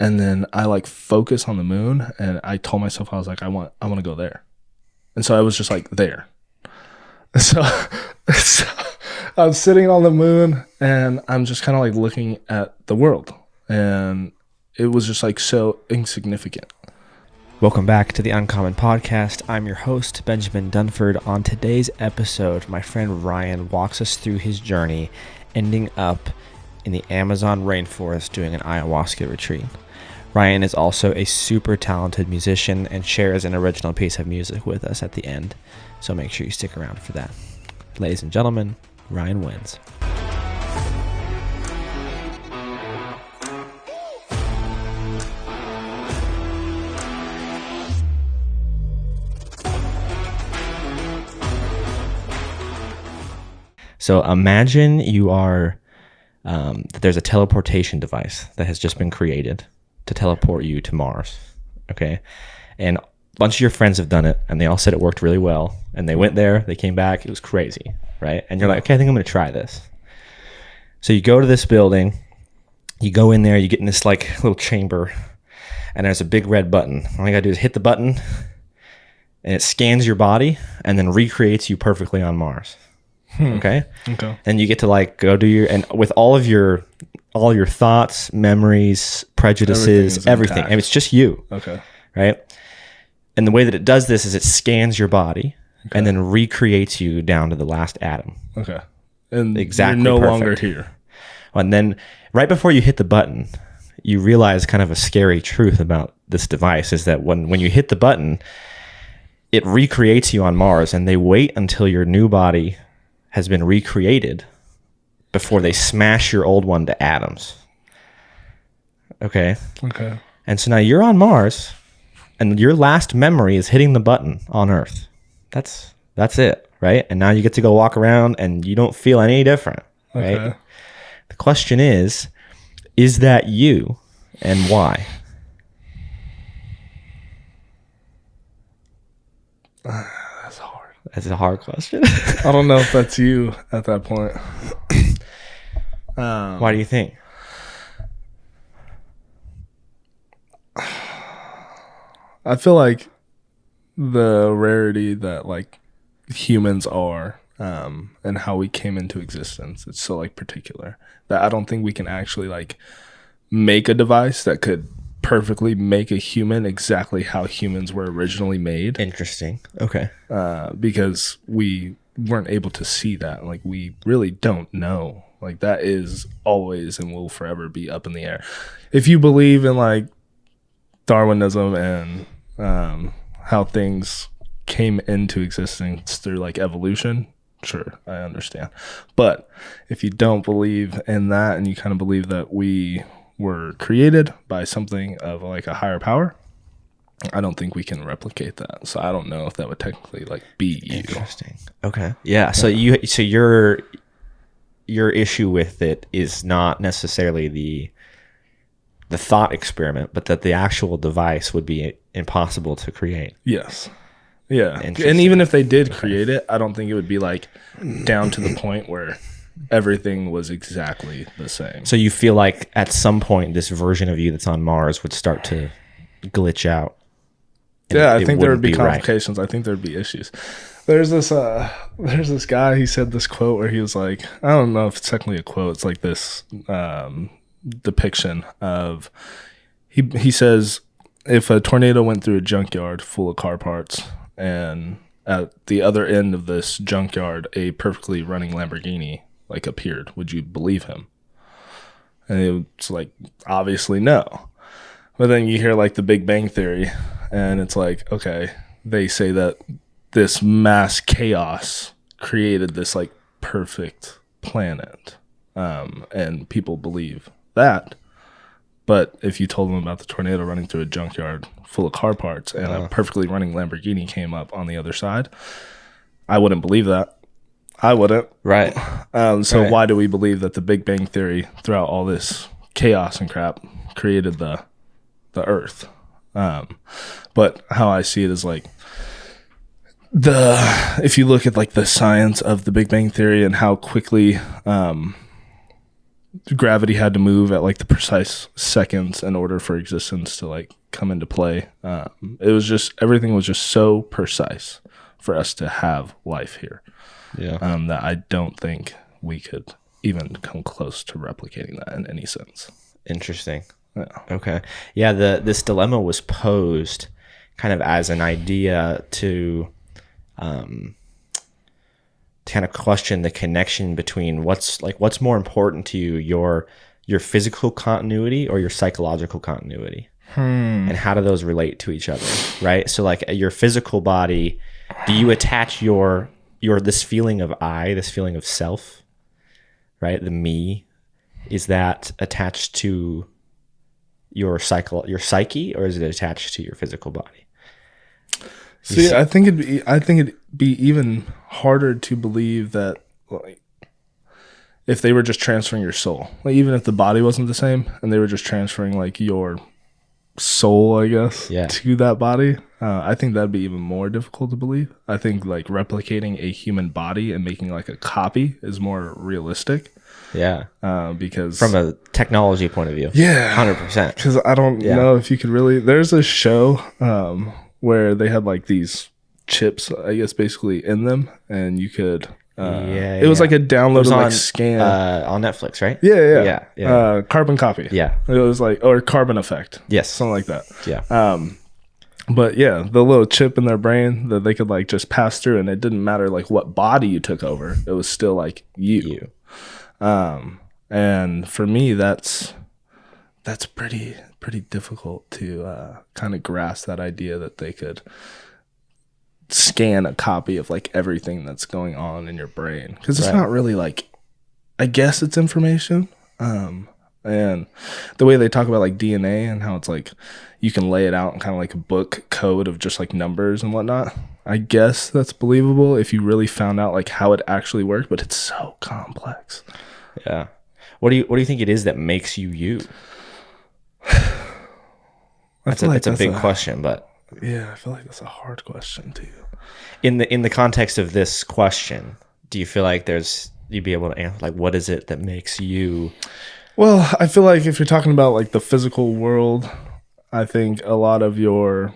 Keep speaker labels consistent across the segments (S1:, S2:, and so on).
S1: And then I like focus on the moon, and I told myself, I was like, I want to go there. And so I was just like there. So I'm sitting on the moon, and I'm just kind of like looking at the world, and it was just like so insignificant.
S2: Welcome back to the Uncommon Podcast. I'm your host, Benjamin Dunford. On today's episode, my friend Ryan walks us through his journey, ending up in the Amazon rainforest doing an ayahuasca retreat. Ryan is also a super talented musician and shares an original piece of music with us at the end, so make sure you stick around for that. Ladies and gentlemen, Ryan Wenze. So imagine you are, that there's a teleportation device that has just been created to teleport you to Mars, okay? And a bunch of your friends have done it, and they all said it worked really well. And they went there, they came back, it was crazy, right? And you're like, okay, I think I'm going to try this. So you go to this building, you go in there, you get in this like little chamber, and there's a big red button. All you got to do is hit the button, and it scans your body, and then recreates you perfectly on Mars. Okay. And you get to like go do your, and with all your thoughts, memories, prejudices, everything. And it's just you. Okay. Right. And the way that it does this is it scans your body and then recreates you down to the last atom. Okay.
S1: And exactly you're no longer here.
S2: And then right before you hit the button, you realize kind of a scary truth about this device is that when you hit the button, it recreates you on Mars, and they wait until your new body has been recreated before they smash your old one to atoms. Okay. And so now you're on Mars, and your last memory is hitting the button on Earth. That's it, right? And now you get to go walk around, and you don't feel any different, right? The question is that you, and why? That's a hard question.
S1: I don't know if that's you at that point.
S2: Why do you think?
S1: I feel like the rarity that like humans are, and how we came into existence, it's so like particular that I don't think we can actually like make a device that could perfectly make a human exactly how humans were originally made.
S2: Interesting. Okay.
S1: Because we weren't able to see that. Like, we really don't know. Like, that is always and will forever be up in the air. If you believe in like Darwinism and how things came into existence through like evolution, sure, I understand. But if you don't believe in that, and you kind of believe that we were created by something of like a higher power, I don't think we can replicate that. So I don't know if that would technically like be you.
S2: Interesting. Okay. Yeah. So your issue with it is not necessarily the thought experiment, but that the actual device would be impossible to create.
S1: Yes. Yeah. And even if they did create it, I don't think it would be like down to the point where everything was exactly the same.
S2: So you feel like at some point this version of you that's on Mars would start to glitch out.
S1: Yeah, I think there would be complications. Right. I think there'd be issues. There's this guy, he said this quote where he was like, I don't know if it's technically a quote, it's like this depiction of, he says, if a tornado went through a junkyard full of car parts, and at the other end of this junkyard a perfectly running Lamborghini like appeared, would you believe him? And it's like, obviously no. But then you hear like the Big Bang Theory, and it's like, okay, they say that this mass chaos created this like perfect planet, and people believe that. But if you told them about the tornado running through a junkyard full of car parts and a perfectly running Lamborghini came up on the other side, I wouldn't believe that. I wouldn't.
S2: Right.
S1: So why do we believe that the Big Bang Theory, throughout all this chaos and crap, created the Earth? But how I see it is like, if you look at like the science of the Big Bang Theory and how quickly gravity had to move at like the precise seconds in order for existence to like come into play. It was just, everything was just so precise for us to have life here.
S2: Yeah.
S1: That I don't think we could even come close to replicating that in any sense.
S2: Interesting.
S1: Yeah.
S2: Okay. Yeah. This dilemma was posed kind of as an idea to kind of question the connection between what's more important to you, your physical continuity or your psychological continuity, and how do those relate to each other, right? So like your physical body, do you attach your this feeling of I, this feeling of self, right? The me, is that attached to your psyche, or is it attached to your physical body?
S1: See, I think it'd be even harder to believe that, like, if they were just transferring your soul, like even if the body wasn't the same and they were just transferring like your soul, I guess, to that body, I think that'd be even more difficult to believe. I think like replicating a human body and making like a copy is more realistic.
S2: Yeah.
S1: Because
S2: from a technology point of view, 100%.
S1: Because I don't know if you could really. There's a show where they had like these chips, I guess, basically in them, and you could. It was like a downloaded like scan
S2: on Netflix, right?
S1: Yeah. Carbon copy.
S2: Yeah.
S1: It was like, or carbon effect.
S2: Yes.
S1: Something like that.
S2: Yeah.
S1: But yeah, the little chip in their brain that they could like just pass through, and it didn't matter like what body you took over. It was still like you. And for me, that's pretty difficult to kind of grasp that idea that they could scan a copy of like everything that's going on in your brain, because it's not really like, I guess it's information. And the way they talk about like DNA and how it's like you can lay it out in kind of like a book code of just like numbers and whatnot, I guess that's believable if you really found out like how it actually worked, but it's so complex.
S2: Yeah. What do you think it is that makes you? That's a big question, but
S1: yeah, I feel like that's a hard question too.
S2: In the context of this question, do you feel like you'd be able to answer like, what is it that makes you?
S1: Well, I feel like if you're talking about like the physical world, I think a lot of your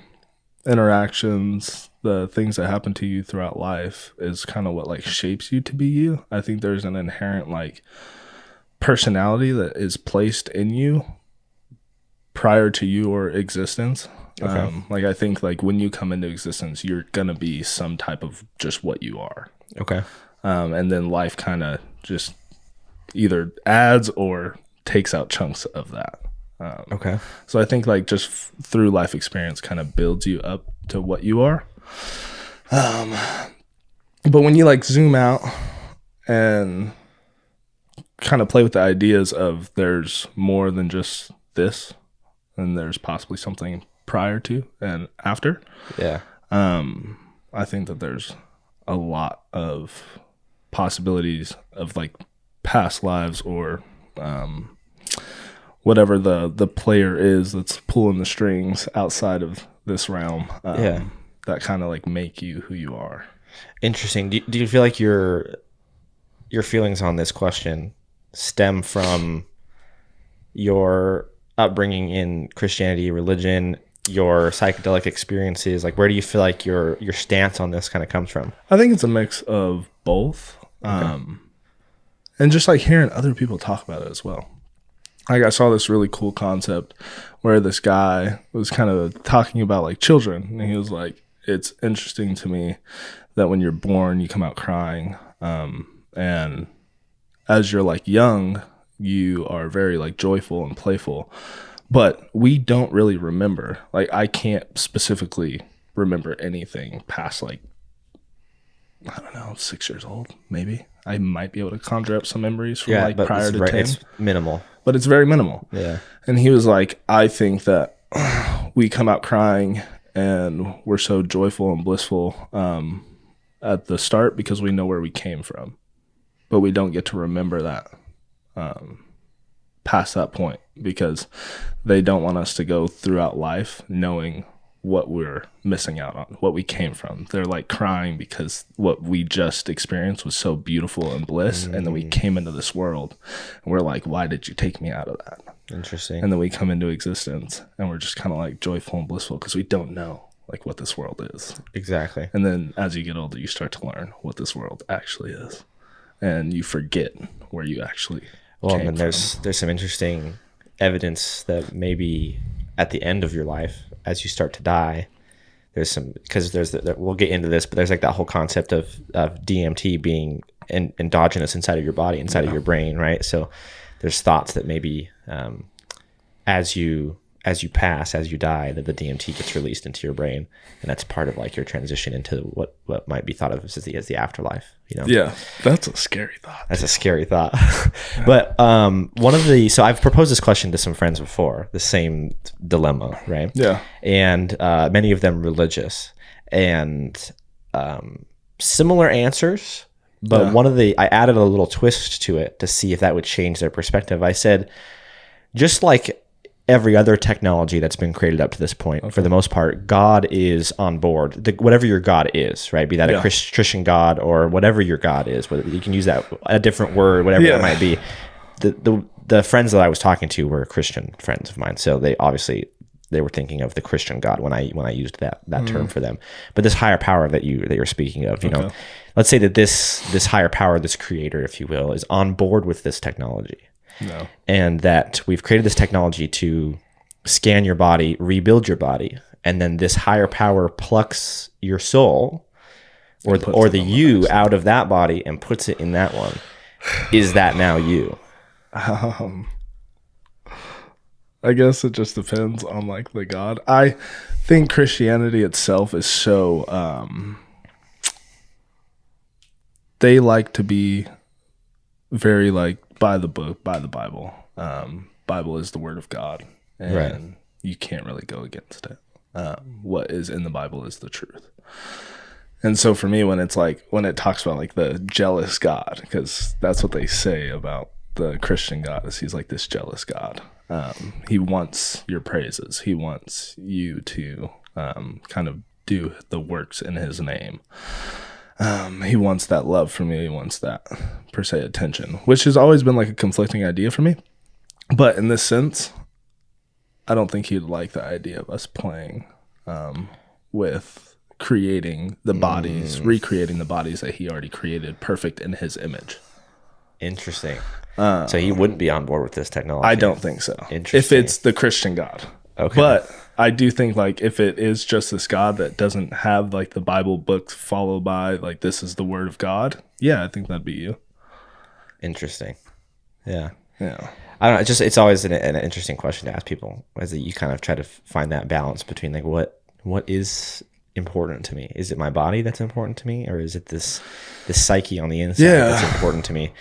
S1: interactions, the things that happen to you throughout life, is kind of what like shapes you to be you. I think there's an inherent like personality that is placed in you prior to your existence.
S2: Okay.
S1: Like I think like when you come into existence, you're gonna be some type of just what you are.
S2: Okay.
S1: And then life kind of just either adds or takes out chunks of that.
S2: Okay.
S1: So I think like just through life experience kind of builds you up to what you are. But when you like zoom out and kind of play with the ideas of there's more than just this, and there's possibly something prior to and after. Yeah. I think that there's a lot of possibilities of like past lives or whatever the player is that's pulling the strings outside of this realm. That kind of like make you who you are.
S2: Interesting. Do you feel like your feelings on this question stem from your upbringing in Christianity, religion, your psychedelic experiences? Like, where do you feel like your stance on this kind of comes from?
S1: I think it's a mix of both. Okay. And just like hearing other people talk about it as well. Like I saw this really cool concept where this guy was kind of talking about like children, and he was like, it's interesting to me that when you're born, you come out crying. And as you're like young, you are very like joyful and playful, but we don't really remember. Like I can't specifically remember anything past like, I don't know, 6 years old, maybe. I might be able to conjure up some memories from like prior to 10.
S2: It's minimal.
S1: But it's very minimal.
S2: Yeah.
S1: And he was like, I think that we come out crying and we're so joyful and blissful at the start because we know where we came from. But we don't get to remember that past that point because they don't want us to go throughout life knowing what we're missing out on, what we came from. They're like crying because what we just experienced was so beautiful and bliss. And then we came into this world and we're like, why did you take me out of that?
S2: Interesting.
S1: And then we come into existence and we're just kind of like joyful and blissful because we don't know like what this world is.
S2: Exactly.
S1: And then as you get older, you start to learn what this world actually is. And you forget where you actually came
S2: and there's some interesting evidence that maybe at the end of your life, as you start to die, there's some, because we'll get into this, but there's like that whole concept of DMT being endogenous inside of your body, inside of your brain, right? So there's thoughts that maybe as you pass, as you die, that the DMT gets released into your brain, and that's part of like your transition into what might be thought of as the afterlife.
S1: Yeah, that's a scary thought.
S2: That's a scary thought. But so I've proposed this question to some friends before, the same dilemma, right?
S1: Yeah.
S2: And many of them religious, and similar answers. But I added a little twist to it to see if that would change their perspective. I said, just like every other technology that's been created up to this point, for the most part, God is on board. Whatever your God is, right? Be that a Christian God or whatever your God is. Whether you can use that a different word, whatever it might be. The friends that I was talking to were Christian friends of mine, so they were thinking of the Christian God when I used that term for them. But this higher power that you're speaking of, you know, let's say that this higher power, this creator, if you will, is on board with this technology.
S1: No.
S2: And that we've created this technology to scan your body, rebuild your body, and then this higher power plucks your soul or the you out of that body and puts it in that one. Is that now you?
S1: I guess it just depends on like the God. I think Christianity itself is so they like to be very like by the book, by the Bible. Bible is the word of God, and you can't really go against it. What is in the Bible is the truth. And so for me, when it talks about like the jealous God, because that's what they say about the Christian God, is he's like this jealous God. He wants your praises. He wants you to kind of do the works in his name. He wants that love from you. He wants that, per se, attention, which has always been like a conflicting idea for me. But in this sense, I don't think he'd like the idea of us playing with creating the bodies, recreating the bodies that he already created perfect in his image.
S2: Interesting. So he wouldn't be on board with this technology?
S1: I don't think so.
S2: Interesting.
S1: If it's the Christian God. Okay. But I do think like if it is just this God that doesn't have like the Bible book followed by like this is the word of God, I think that'd be you.
S2: Interesting. Yeah.
S1: Yeah.
S2: I don't know. It's always an interesting question to ask people, as that you kind of try to find that balance between like what is important to me. Is it my body that's important to me, or is it this psyche on the inside that's important to me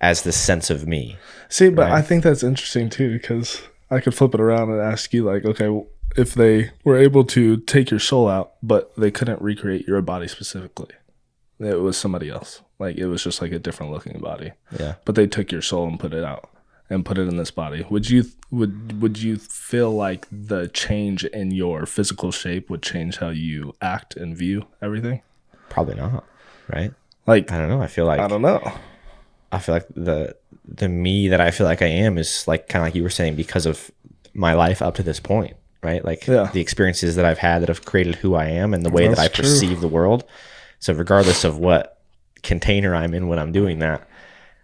S2: as the sense of me?
S1: See, but I think that's interesting too, because I could flip it around and ask you like, okay, well, if they were able to take your soul out, but they couldn't recreate your body specifically, it was somebody else. Like it was just like a different looking body.
S2: Yeah.
S1: But they took your soul and put it out and put it in this body. Would you feel like the change in your physical shape would change how you act and view everything?
S2: Probably not. Right?
S1: Like
S2: I don't know. I feel like the me that I feel like I am is like kind of like you were saying, because of my life up to this point, right? Like the experiences that I've had that have created who I am and the way that I perceive the world. So regardless of what container I'm in when I'm doing that,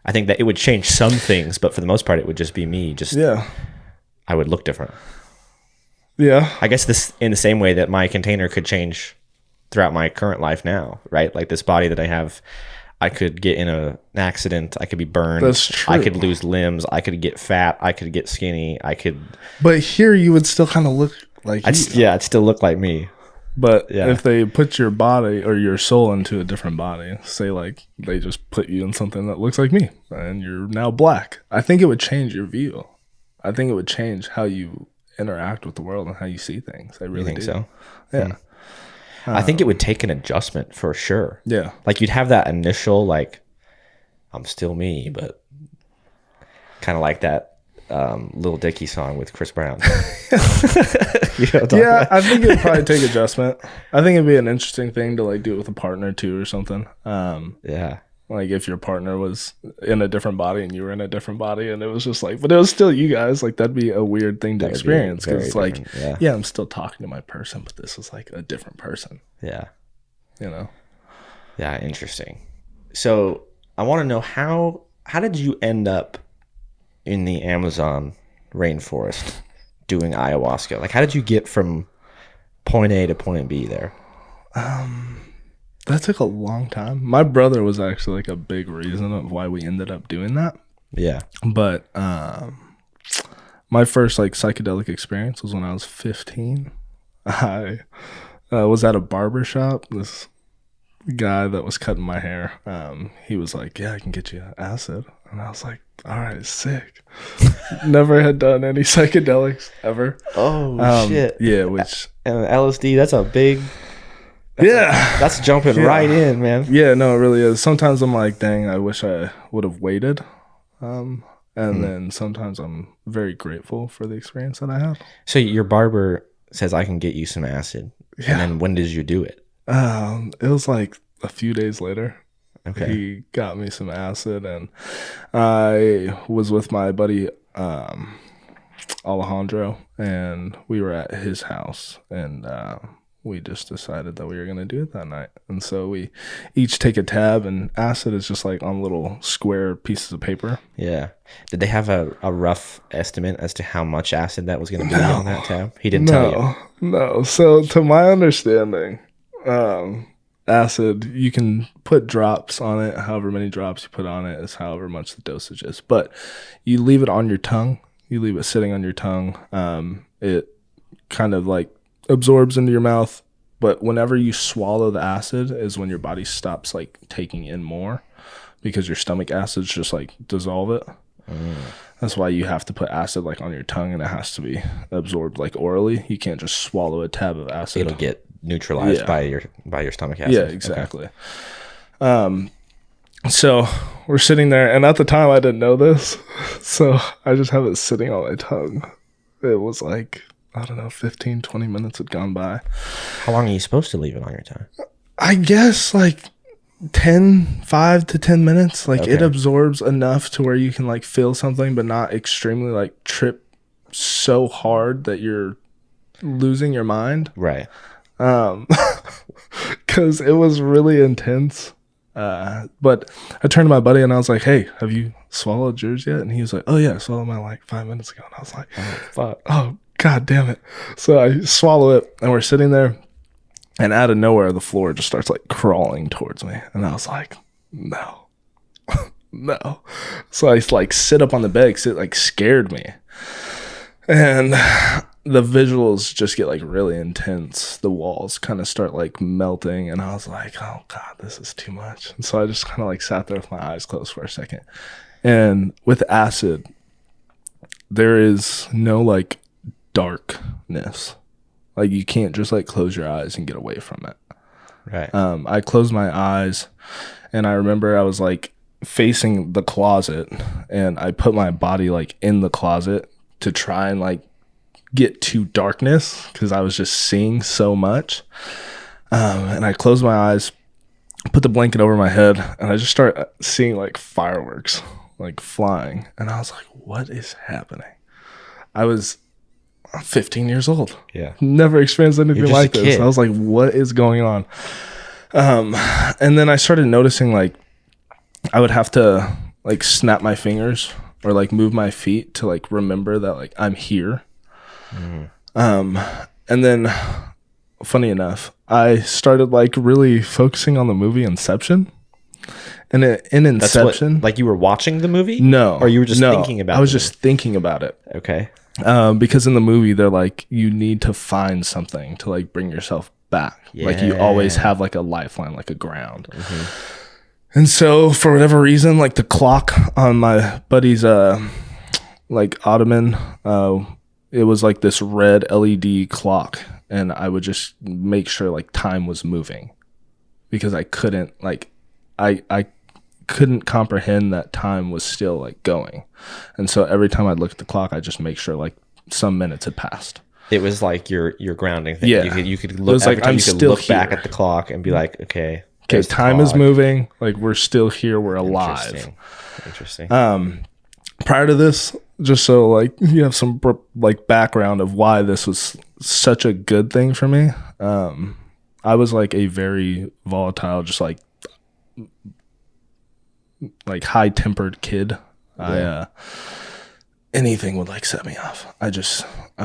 S2: I think that it would change some things, but for the most part, it would just be me. I would look different.
S1: Yeah.
S2: I guess this in the same way that my container could change throughout my current life now, right? Like this body that I have, I could get in an accident. I could be burned.
S1: That's true.
S2: I could lose limbs. I could get fat. I could get skinny.
S1: But here you would still kind of look like
S2: I'd still look like me.
S1: But if they put your body or your soul into a different body, say like they just put you in something that looks like me and you're now black, I think it would change your view. I think it would change how you interact with the world and how you see things. I really
S2: think
S1: do.
S2: So.
S1: Yeah.
S2: I think it would take an adjustment for sure.
S1: Yeah.
S2: Like you'd have that initial like, I'm still me, but kind of like that Lil Dicky song with Chris Brown.
S1: Yeah, I think it'd probably take adjustment. I think it'd be an interesting thing to like do it with a partner too or something.
S2: Yeah.
S1: Like if your partner was in a different body and you were in a different body and it was just like, but it was still you guys, like that'd be a weird thing to experience because it's like, yeah, I'm still talking to my person, but this is like a different person.
S2: Yeah.
S1: You know?
S2: Yeah, interesting. So I want to know how did you end up in the Amazon rainforest doing ayahuasca? Like how did you get from point A to point B there?
S1: That took a long time. My brother was actually like a big reason of why we ended up doing that.
S2: Yeah.
S1: But my first like psychedelic experience was when I was 15. I was at a barber shop. This guy that was cutting my hair, he was like, yeah, I can get you acid. And I was like, all right, sick. Never had done any psychedelics ever.
S2: Oh, shit.
S1: Yeah, which...
S2: And LSD, that's a big... That's jumping right in, man.
S1: Yeah, no, it really is. Sometimes I'm like, dang, I wish I would have waited. And then sometimes I'm very grateful for the experience that I had.
S2: So your barber says, I can get you some acid. Yeah. And then when did you do it?
S1: It was like a few days later.
S2: Okay.
S1: He got me some acid, and I was with my buddy Alejandro, and we were at his house, and we just decided that we were going to do it that night. And so we each take a tab, and acid is just like on little square pieces of paper.
S2: Yeah. Did they have a rough estimate as to how much acid that was going to be on that tab? He didn't tell you?
S1: No. So to my understanding, acid, you can put drops on it. However many drops you put on it is however much the dosage is. But you leave it on your tongue. You leave it sitting on your tongue. It kind of like absorbs into your mouth, but whenever you swallow the acid is when your body stops like taking in more, because your stomach acids just like dissolve it. That's why you have to put acid like on your tongue, and it has to be absorbed like orally. You can't just swallow a tab of acid.
S2: It'll get neutralized by your stomach acid.
S1: Yeah, exactly. Okay. So we're sitting there, and at the time I didn't know this, so I just have it sitting on my tongue. It was like, I don't know, 15, 20 minutes had gone by.
S2: How long are you supposed to leave it on your tongue?
S1: I guess like 5 to 10 minutes. Like it absorbs enough to where you can like feel something, but not extremely like trip so hard that you're losing your mind.
S2: Right.
S1: Because it was really intense. But I turned to my buddy and I was like, hey, have you swallowed yours yet? And he was like, oh yeah, I swallowed mine like 5 minutes ago. And I was like,
S2: oh fuck,
S1: oh god damn it. So I swallow it, and we're sitting there, and out of nowhere the floor just starts like crawling towards me, and I was like, no. No. So I like sit up on the bed because it like scared me, and the visuals just get like really intense. The walls kind of start like melting, and I was like, oh god, this is too much. And so I just kind of like sat there with my eyes closed for a second. And with acid, there is no like darkness. Like you can't just like close your eyes and get away from it.
S2: Right.
S1: I closed my eyes, and I remember I was like facing the closet, and I put my body like in the closet to try and like get to darkness because I was just seeing so much. And I closed my eyes, put the blanket over my head, and I just start seeing like fireworks like flying, and I was like, what is happening? I was 15 years old.
S2: Yeah.
S1: Never experienced anything like this. I was like, what is going on? And then I started noticing like I would have to like snap my fingers or like move my feet to like remember that like I'm here. And then funny enough, I started like really focusing on the movie Inception. And in Inception,
S2: like you were watching the movie?
S1: No.
S2: Or you were just thinking about it?
S1: I was just thinking about it.
S2: Okay.
S1: Because in the movie, they're like, you need to find something to like bring yourself back. Yeah. Like you always have like a lifeline, like a ground. Mm-hmm. And so for whatever reason, like the clock on my buddy's like ottoman, it was like this red LED clock, and I would just make sure like time was moving, because I couldn't like I couldn't comprehend that time was still like going. And so every time I'd look at the clock, I'd just make sure like some minutes had passed.
S2: It was like your grounding thing.
S1: Yeah.
S2: You could look, every time you could look back at the clock and be like, okay,
S1: time is moving. Like, we're still here. We're alive.
S2: Interesting.
S1: Prior to this, just so like you have some like background of why this was such a good thing for me. I was like a very volatile, just like high tempered kid. Yeah. Anything would like set me off. I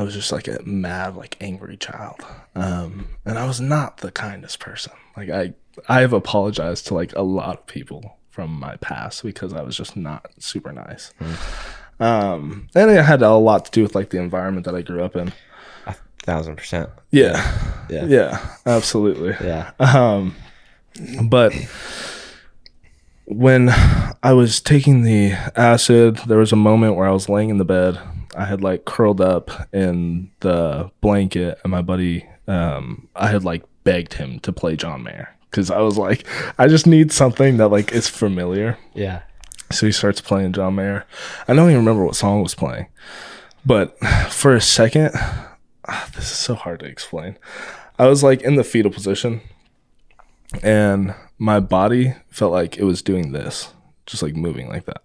S1: was just like a mad, like angry child. And I was not the kindest person. Like I have apologized to like a lot of people from my past because I was just not super nice. And it had a lot to do with like the environment that I grew up in.
S2: 1,000%.
S1: Yeah, absolutely.
S2: Yeah.
S1: But when I was taking the acid, there was a moment where I was laying in the bed. I had like curled up in the blanket, and my buddy, I had like begged him to play John Mayer because I was like, I just need something that like is familiar.
S2: Yeah.
S1: So he starts playing John Mayer. I don't even remember what song was playing, but for a second, this is so hard to explain. I was like in the fetal position, and my body felt like it was doing this, just like moving like that.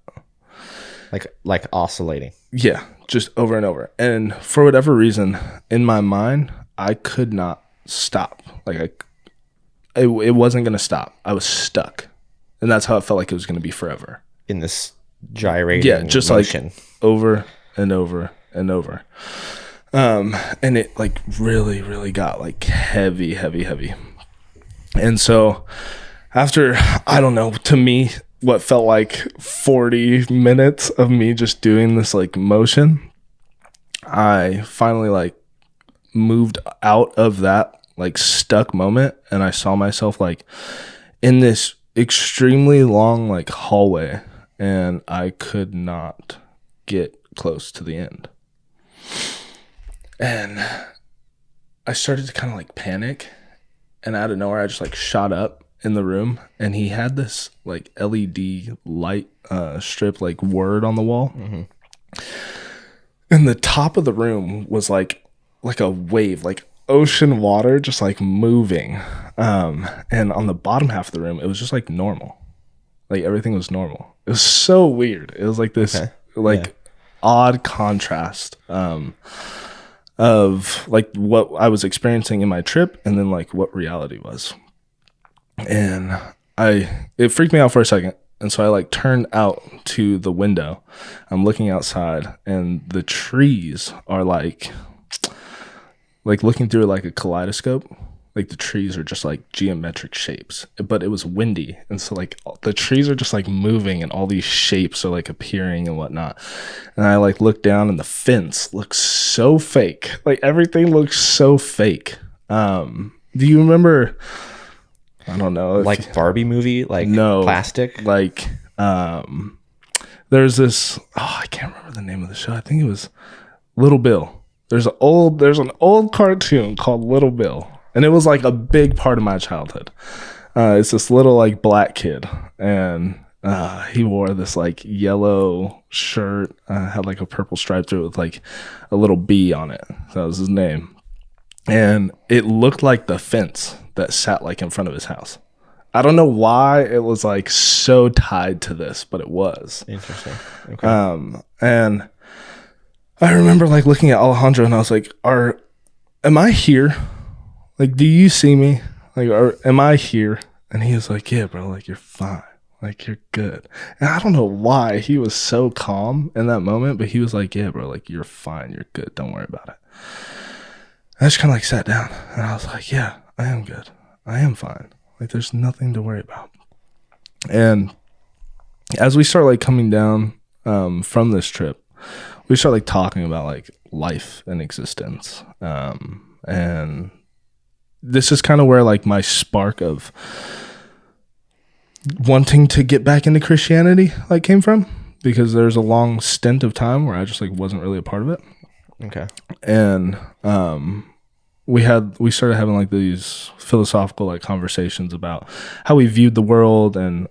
S2: Like oscillating.
S1: Yeah, just over and over. And for whatever reason, in my mind, I could not stop. Like it wasn't going to stop. I was stuck. And that's how it felt like it was going to be forever.
S2: In this gyrating
S1: just motion. Like over and over and over. And it like really, really got like heavy. And so after, I don't know, to me, what felt like 40 minutes of me just doing this like motion, I finally like moved out of that like stuck moment, and I saw myself like in this extremely long like hallway, and I could not get close to the end. And I started to kind of like panic, and out of nowhere I just like shot up in the room, and he had this like LED light strip like word on the wall. And the top of the room was like a wave, like ocean water just like moving. And on the bottom half of the room, it was just like normal. Like everything was normal. It was so weird. It was like this odd contrast of like what I was experiencing in my trip and then like what reality was. And it freaked me out for a second. And so I like turned out to the window. I'm looking outside, and the trees are like looking through like a kaleidoscope. Like the trees are just like geometric shapes, but it was windy. And so like the trees are just like moving, and all these shapes are like appearing and whatnot. And I like look down, and the fence looks so fake. Like everything looks so fake. Do you remember, I don't know,
S2: like Barbie movie, like plastic?
S1: Like there's this, I can't remember the name of the show. I think it was Little Bill. There's an old cartoon called Little Bill, and it was like a big part of my childhood. It's this little like black kid, and he wore this like yellow shirt, had like a purple stripe through it with like a little bee on it. That was his name. And it looked like the fence that sat like in front of his house. I don't know why it was like so tied to this, but it was.
S2: Interesting. Okay.
S1: And I remember like looking at Alejandro, and I was like, am I here? Like, do you see me? Like, am I here? And he was like, yeah, bro, like you're fine. Like you're good. And I don't know why he was so calm in that moment, but he was like, yeah, bro, like you're fine. You're good. Don't worry about it. I just kind of like sat down, and I was like, yeah, I am good. I am fine. Like there's nothing to worry about. And as we start like coming down from this trip, we start like talking about like life and existence. And this is kind of where like my spark of wanting to get back into Christianity like came from, because there's a long stint of time where I just like wasn't really a part of it.
S2: Okay.
S1: And we started having like these philosophical like conversations about how we viewed the world, and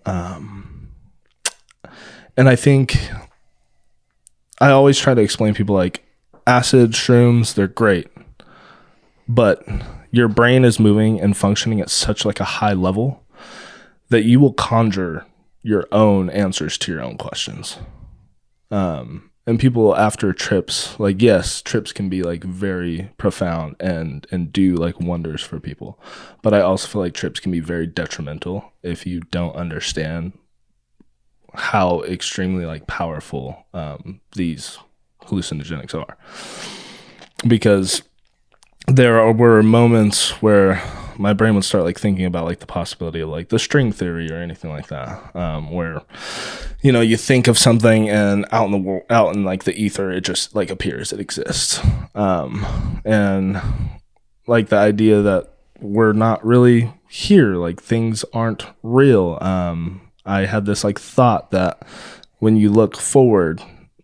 S1: I think I always try to explain people like acid, shrooms, they're great, but your brain is moving and functioning at such like a high level that you will conjure your own answers to your own questions. And people after trips, like, yes, trips can be like very profound and do like wonders for people. But I also feel like trips can be very detrimental if you don't understand how extremely like powerful these hallucinogenics are. Because were moments where my brain would start like thinking about like the possibility of like the string theory or anything like that, where, you know, you think of something and out in the world, out in like the ether, it just like appears, it exists. And like the idea that we're not really here, like things aren't real. I had this like thought that when you look forward,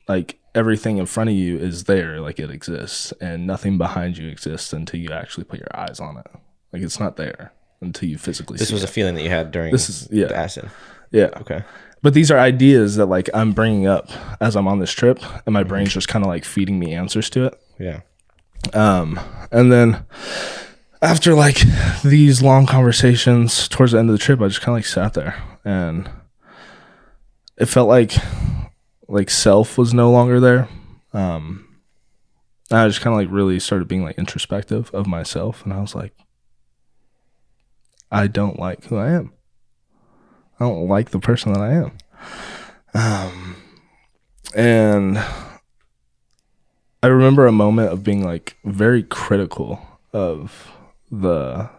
S1: like everything in front of you is there, like it exists, and nothing behind you exists until you actually put your eyes on it. Like it's not there until you physically see it.
S2: This was a feeling that you had during the acid.
S1: Yeah.
S2: Okay.
S1: But these are ideas that like I'm bringing up as I'm on this trip, and my brain's just kind of like feeding me answers to it.
S2: Yeah.
S1: And then after like these long conversations towards the end of the trip, I just kind of like sat there, and it felt like self was no longer there. I just kind of like really started being like introspective of myself, and I was like, I don't like who I am. I don't like the person that I am. And I remember a moment of being like very critical of the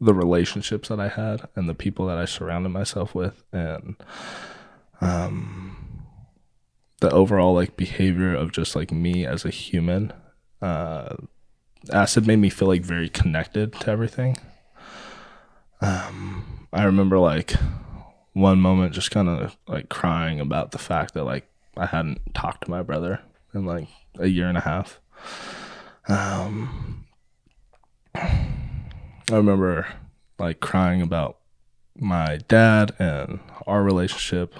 S1: relationships that I had and the people that I surrounded myself with, and the overall like behavior of just like me as a human. Acid made me feel like very connected to everything. I remember like one moment just kind of like crying about the fact that like I hadn't talked to my brother in like a year and a half. I remember like crying about my dad and our relationship,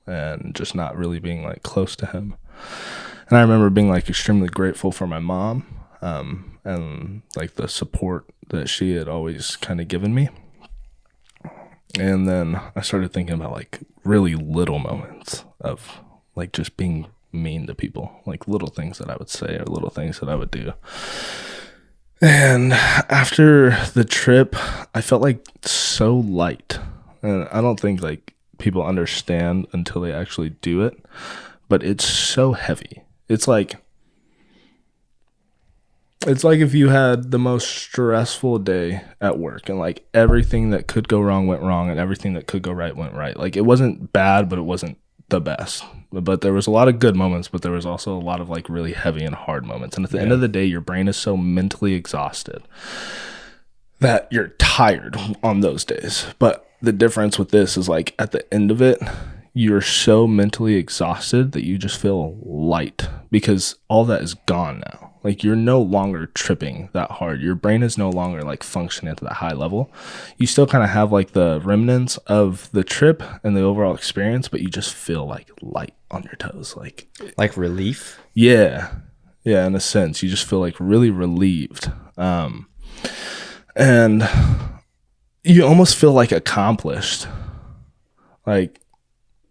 S1: and just not really being like close to him. And I remember being like extremely grateful for my mom, and like the support that she had always kind of given me. And then I started thinking about like really little moments of like just being mean to people, like little things that I would say or little things that I would do. And after the trip, I felt like so light. And I don't think like people understand until they actually do it, but it's so heavy. It's like if you had the most stressful day at work and like everything that could go wrong went wrong and everything that could go right went right. Like it wasn't bad, but it wasn't the best. But there was a lot of good moments, but there was also a lot of like really heavy and hard moments. And at the end of the day, your brain is so mentally exhausted that you're tired on those days. But the difference with this is like at the end of it, you're so mentally exhausted that you just feel light because all that is gone now. Like you're no longer tripping that hard. Your brain is no longer like functioning at that high level. You still kind of have like the remnants of the trip and the overall experience, but you just feel like light on your toes. Like
S2: relief?
S1: Yeah. Yeah, in a sense. You just feel like really relieved. And you almost feel like accomplished. Like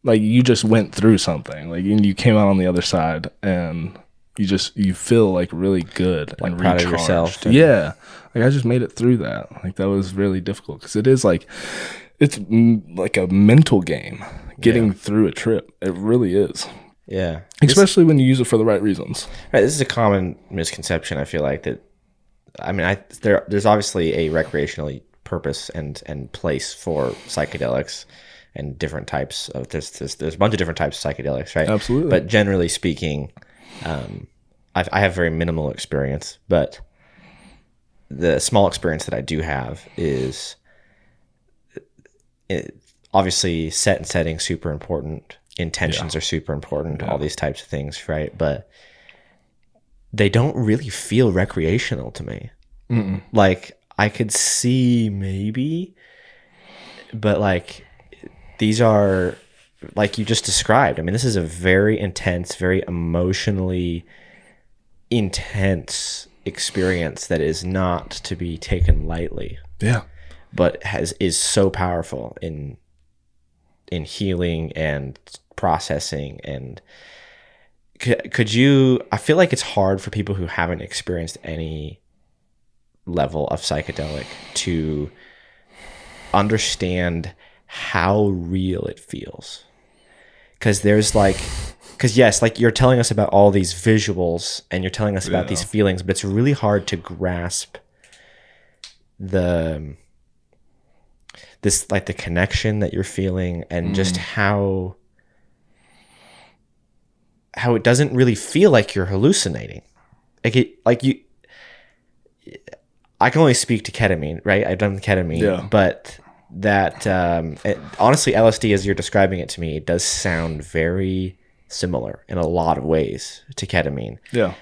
S1: you just went through something. Like you came out on the other side and you feel like really good,
S2: like
S1: and
S2: proud
S1: recharged.
S2: of yourself.
S1: Yeah. Like I just made it through that. Like that was really difficult because it's like a mental game getting through a trip. It really is.
S2: Yeah.
S1: Especially when you use it for the right reasons.
S2: Right. This is a common misconception. I feel like that. I mean, there's obviously a recreational purpose and place for psychedelics and different types of there's a bunch of different types of psychedelics, right?
S1: Absolutely.
S2: But generally speaking, I have very minimal experience, but the small experience that I do have is obviously set and setting super important. Intentions are super important. All these types of things, right? But they don't really feel recreational to me. Mm-mm. Like I could see maybe, but like these are like you just described. I mean, this is a very intense, very emotionally intense experience that is not to be taken lightly.
S1: Yeah.
S2: But is so powerful in healing and processing. And could you, I feel like it's hard for people who haven't experienced any level of psychedelic to understand how real it feels. Because yes, like you're telling us about all these visuals and you're telling us about these feelings, but it's really hard to grasp the connection that you're feeling and just how it doesn't really feel like you're hallucinating. I can only speak to ketamine, right? I've done ketamine, but that honestly, LSD, as you're describing it to me, it does sound very similar in a lot of ways to ketamine. Yeah.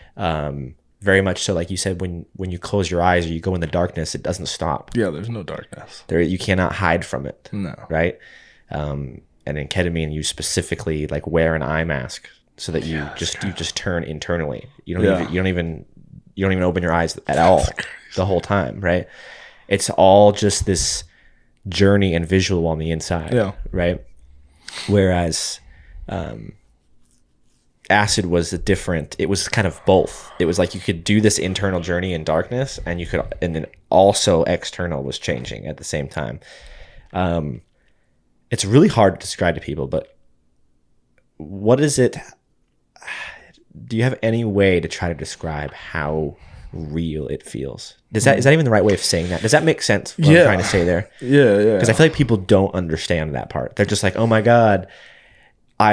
S2: Very much so, like you said, when you close your eyes or you go in the darkness, it doesn't stop.
S1: Yeah, there's no darkness.
S2: You cannot hide from it.
S1: No.
S2: Right? And in ketamine, you specifically like wear an eye mask so that you just turn internally. You don't even open your eyes at all the whole time, right? It's all just this journey and visual on the inside, right? Whereas acid was it was kind of both. It was like you could do this internal journey in darkness and then also external was changing at the same time. It's really hard to describe to people, but what is it? Do you have any way to try to describe how real it feels? Is that even the right way of saying that? Does that make sense what I'm trying to say there?
S1: Yeah.
S2: Because I feel like people don't understand that part. They're just like, oh my God,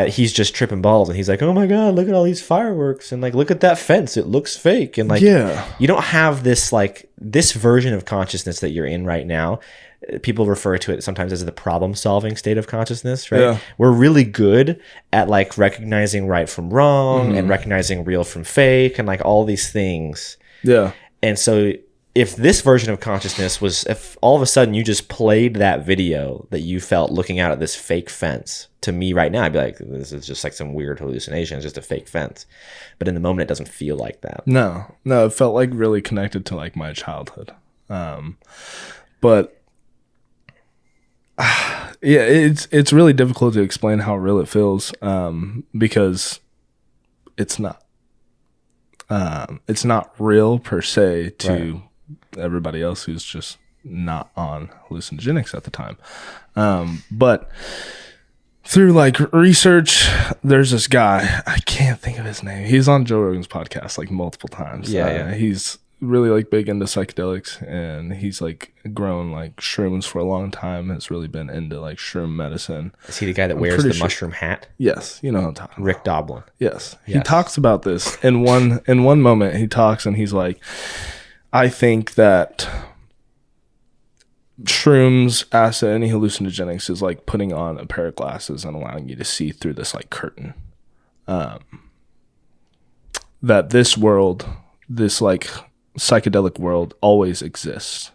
S2: he's just tripping balls. And he's like, oh my God, look at all these fireworks. And like, look at that fence. It looks fake. And like, you don't have this version of consciousness that you're in right now. People refer to it sometimes as the problem-solving state of consciousness, right? Yeah. We're really good at like recognizing right from wrong and recognizing real from fake and like all these things.
S1: Yeah.
S2: And so if this version of consciousness if all of a sudden you just played that video that you felt looking out at this fake fence to me right now, I'd be like, this is just like some weird hallucination. It's just a fake fence. But in the moment, it doesn't feel like that.
S1: No, it felt like really connected to like my childhood. But yeah, it's really difficult to explain how real it feels because it's not real per se to everybody else who's just not on hallucinogenics at the time. But through like research, there's this guy, I can't think of his name. He's on Joe Rogan's podcast like multiple times. He's really like big into psychedelics and he's like grown like shrooms for a long time. Has really been into like shroom medicine.
S2: Is he the guy that wears the mushroom hat?
S1: Yes, you know what I'm talking about.
S2: Rick Doblin.
S1: Yes. He talks about this in one moment. He talks and he's like, I think that shrooms, acid, any hallucinogenics is like putting on a pair of glasses and allowing you to see through this like curtain. That this world, this like psychedelic world always exists.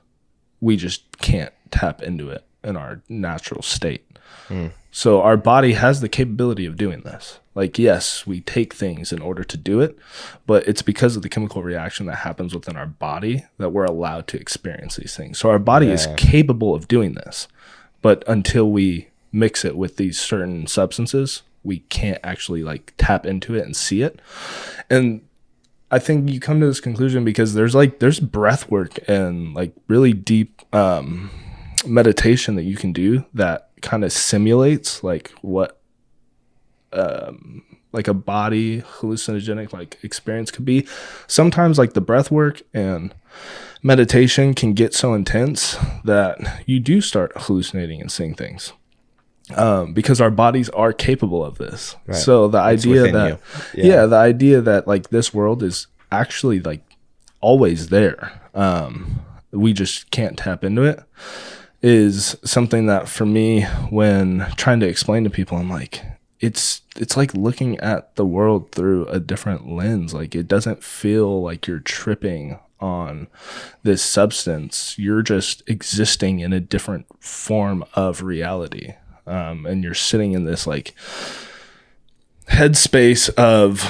S1: We just can't tap into it in our natural state. So our body has the capability of doing this. Like, yes, we take things in order to do it, but it's because of the chemical reaction that happens within our body that we're allowed to experience these things. So our body is capable of doing this, but until we mix it with these certain substances, we can't actually like tap into it and see it. And I think you come to this conclusion because there's breath work and like really deep meditation that you can do that kind of simulates like what like a body hallucinogenic like experience could be. Sometimes like the breath work and meditation can get so intense that you do start hallucinating and seeing things. Because our bodies are capable of this. Right. So the idea that the idea that like this world is actually like always there, we just can't tap into it, is something that for me, when trying to explain to people, I'm like, it's like looking at the world through a different lens. Like it doesn't feel like you're tripping on this substance. You're just existing in a different form of reality. And you're sitting in this like headspace of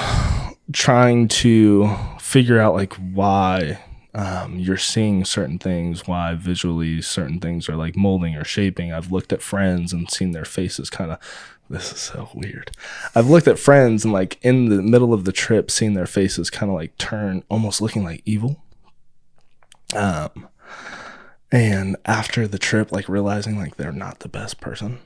S1: trying to figure out like why you're seeing certain things, why visually certain things are like molding or shaping. I've looked at friends and seen their faces kind of, this is so weird. I've looked at friends and like in the middle of the trip, seen their faces kind of like turn, almost looking like evil. And after the trip, like realizing like they're not the best person.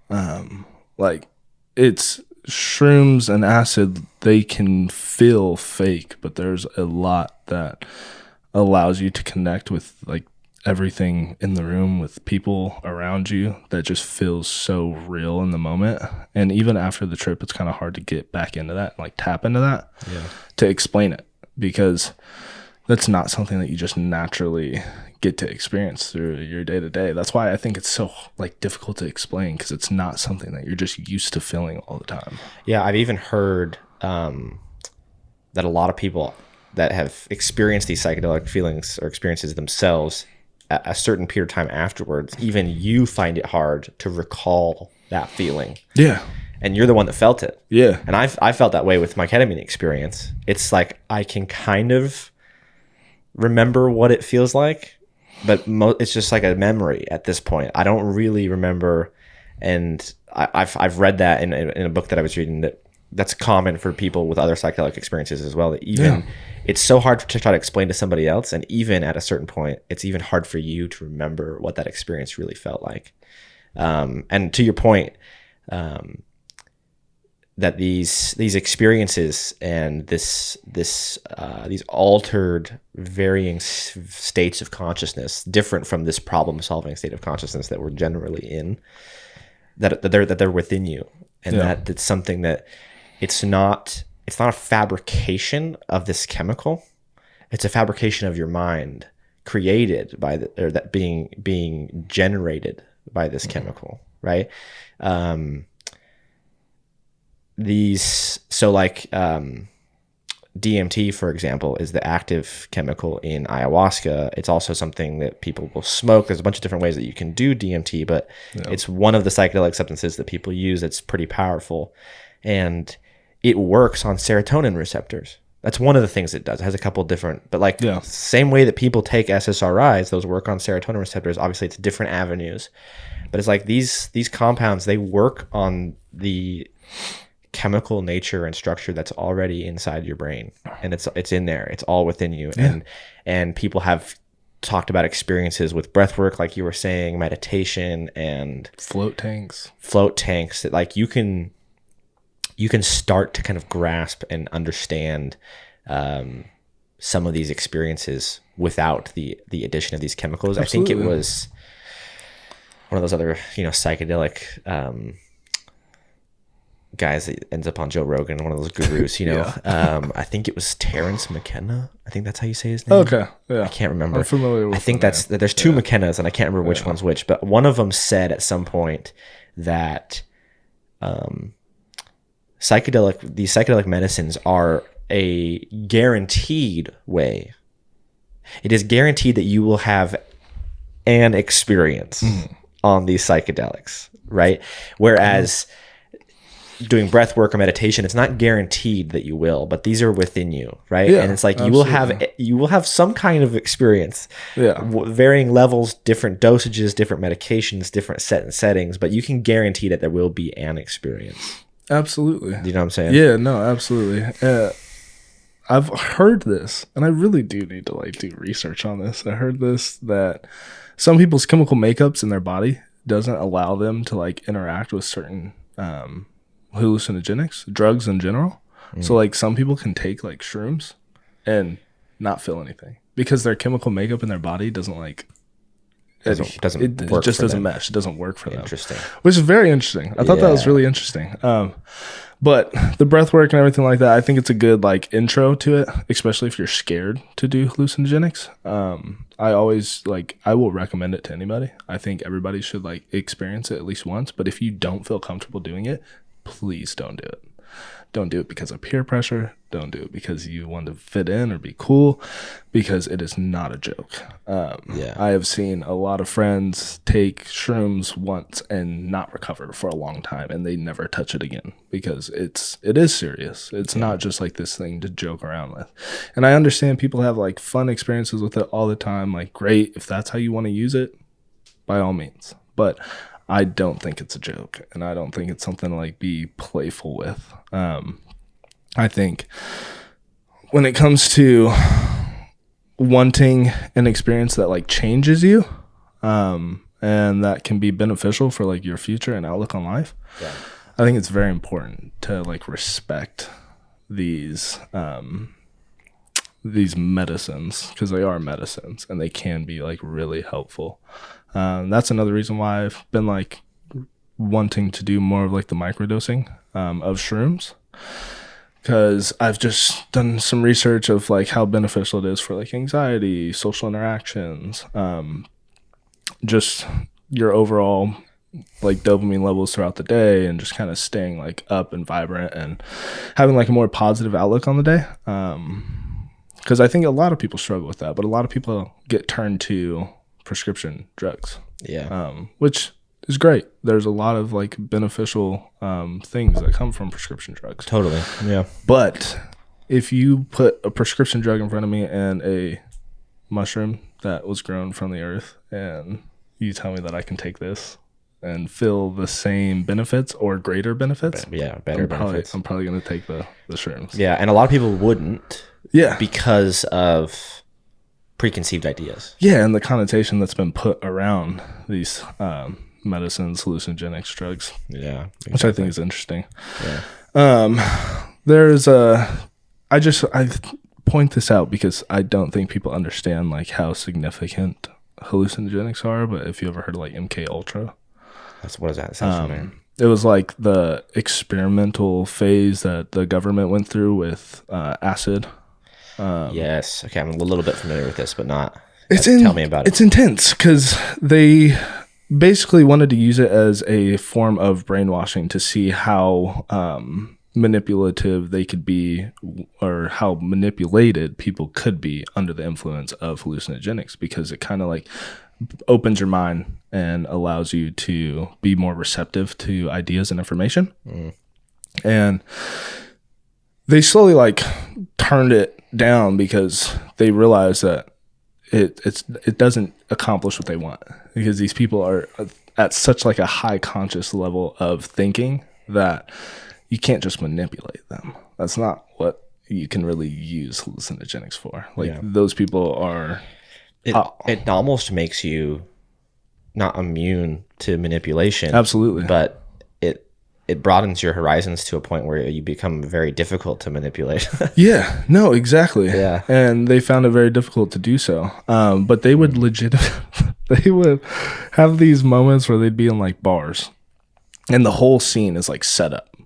S1: Like it's shrooms and acid, they can feel fake, but there's a lot that allows you to connect with like everything in the room, with people around you, that just feels so real in the moment. And even after the trip, it's kind of hard to get back into that, like tap into that, to explain it, because that's not something that you just naturally get to experience through your day to day. That's why I think it's so like difficult to explain, because it's not something that you're just used to feeling all the time.
S2: Yeah, I've even heard that a lot of people that have experienced these psychedelic feelings or experiences themselves at a certain period of time afterwards, even you find it hard to recall that feeling.
S1: Yeah.
S2: And you're the one that felt it.
S1: Yeah.
S2: And I felt that way with my ketamine experience. It's like I can kind of remember what it feels like, but it's just like a memory at this point. I don't really remember. And I've read that in a book that I was reading, that's common for people with other psychedelic experiences as well. That even it's so hard to try to explain to somebody else, and even at a certain point, it's even hard for you to remember what that experience really felt like. And to your point, that these experiences and these altered varying states of consciousness, different from this problem-solving state of consciousness that we're generally in, that they're within you, and that it's something that it's not a fabrication of this chemical. It's a fabrication of your mind, created by that being generated by this chemical, right? DMT, for example, is the active chemical in ayahuasca. It's also something that people will smoke. There's a bunch of different ways that you can do DMT, but it's one of the psychedelic substances that people use that's pretty powerful. And it works on serotonin receptors. That's one of the things it does. It has a couple different, but same way that people take SSRIs, those work on serotonin receptors. Obviously, it's different avenues, but it's like these compounds, they work on the chemical nature and structure that's already inside your brain, and it's in there. It's all within you. And people have talked about experiences with breath work, like you were saying, meditation, and
S1: float tanks
S2: that like you can start to kind of grasp and understand some of these experiences without the addition of these chemicals. Absolutely. I think it was one of those other psychedelic guys that ends up on Joe Rogan, one of those gurus, I think it was Terrence McKenna. I think that's how you say his name.
S1: Okay. Yeah.
S2: I can't remember.
S1: I'm familiar with
S2: I think there's two McKennas, and I can't remember which one's which, but one of them said at some point that these psychedelic medicines are a guaranteed way. It is guaranteed that you will have an experience on these psychedelics, right? Whereas doing breath work or meditation, it's not guaranteed that you will, but these are within you, right? Yeah, and it's like you will have some kind of experience, varying levels, different dosages, different medications, different settings, but you can guarantee that there will be an experience.
S1: Absolutely.
S2: Do you know what I'm saying?
S1: Yeah, no, absolutely. I've heard this, and I really do need to do research on this. I heard this, that some people's chemical makeups in their body doesn't allow them to interact with certain hallucinogenics, drugs in general. So some people can take shrooms and not feel anything because their chemical makeup in their body doesn't mesh. It doesn't work for them. Interesting. Which is very interesting. I thought that was really interesting. But the breath work and everything like that, I think it's a good intro to it, especially if you're scared to do hallucinogenics. I will recommend it to anybody. I think everybody should experience it at least once. But if you don't feel comfortable doing it, please don't do it, Don't do it because of peer pressure. Don't do it because you want to fit in or be cool, because it is not a joke. I have seen a lot of friends take shrooms once and not recover for a long time, and they never touch it again, because it is serious. It's not just like this thing to joke around with. And I understand people have like fun experiences with it all the time. Like, great, if that's how you want to use it, by all means. But I don't think it's a joke, and I don't think it's something to like be playful with. I think when it comes to wanting an experience that like changes you, and that can be beneficial for like your future and outlook on life, I think it's very important to like respect these medicines, because they are medicines and they can be like really helpful. That's another reason why I've been like wanting to do more of like the microdosing of shrooms, because I've just done some research of like how beneficial it is for like anxiety, social interactions, just your overall like dopamine levels throughout the day, and just kind of staying like up and vibrant and having like a more positive outlook on the day. Because I think a lot of people struggle with that, but a lot of people get turned to prescription drugs. Which is great. There's a lot of like beneficial things that come from prescription drugs.
S2: Totally. Yeah.
S1: But if you put a prescription drug in front of me and a mushroom that was grown from the earth, and you tell me that I can take this and feel the same benefits or greater benefits,
S2: better benefits,
S1: I'm probably going to take the shrooms.
S2: Yeah, and a lot of people wouldn't.
S1: Yeah.
S2: Because of preconceived ideas.
S1: Yeah, and the connotation that's been put around these medicines, hallucinogenics, drugs.
S2: Yeah, exactly.
S1: Which I think is interesting.
S2: Yeah.
S1: I point this out because I don't think people understand like how significant hallucinogenics are. But if you ever heard of like MK Ultra,
S2: what does that sound?
S1: It was like the experimental phase that the government went through with acid.
S2: Yes. Okay, I'm a little bit familiar with this, but not.
S1: Tell me about it. It's intense because they basically wanted to use it as a form of brainwashing to see how manipulative they could be, or how manipulated people could be under the influence of hallucinogenics, because it kind of like opens your mind and allows you to be more receptive to ideas and information. And they slowly like turned it down because they realized that it doesn't accomplish what they want, because these people are at such like a high conscious level of thinking that you can't just manipulate them. That's not what you can really use hallucinogenics for. Like those people are.
S2: It almost makes you not immune to manipulation.
S1: Absolutely.
S2: But it broadens your horizons to a point where you become very difficult to manipulate.
S1: Yeah, no, exactly.
S2: Yeah.
S1: And they found it very difficult to do so. But they would they would have these moments where they'd be in like bars, and the whole scene is like set up,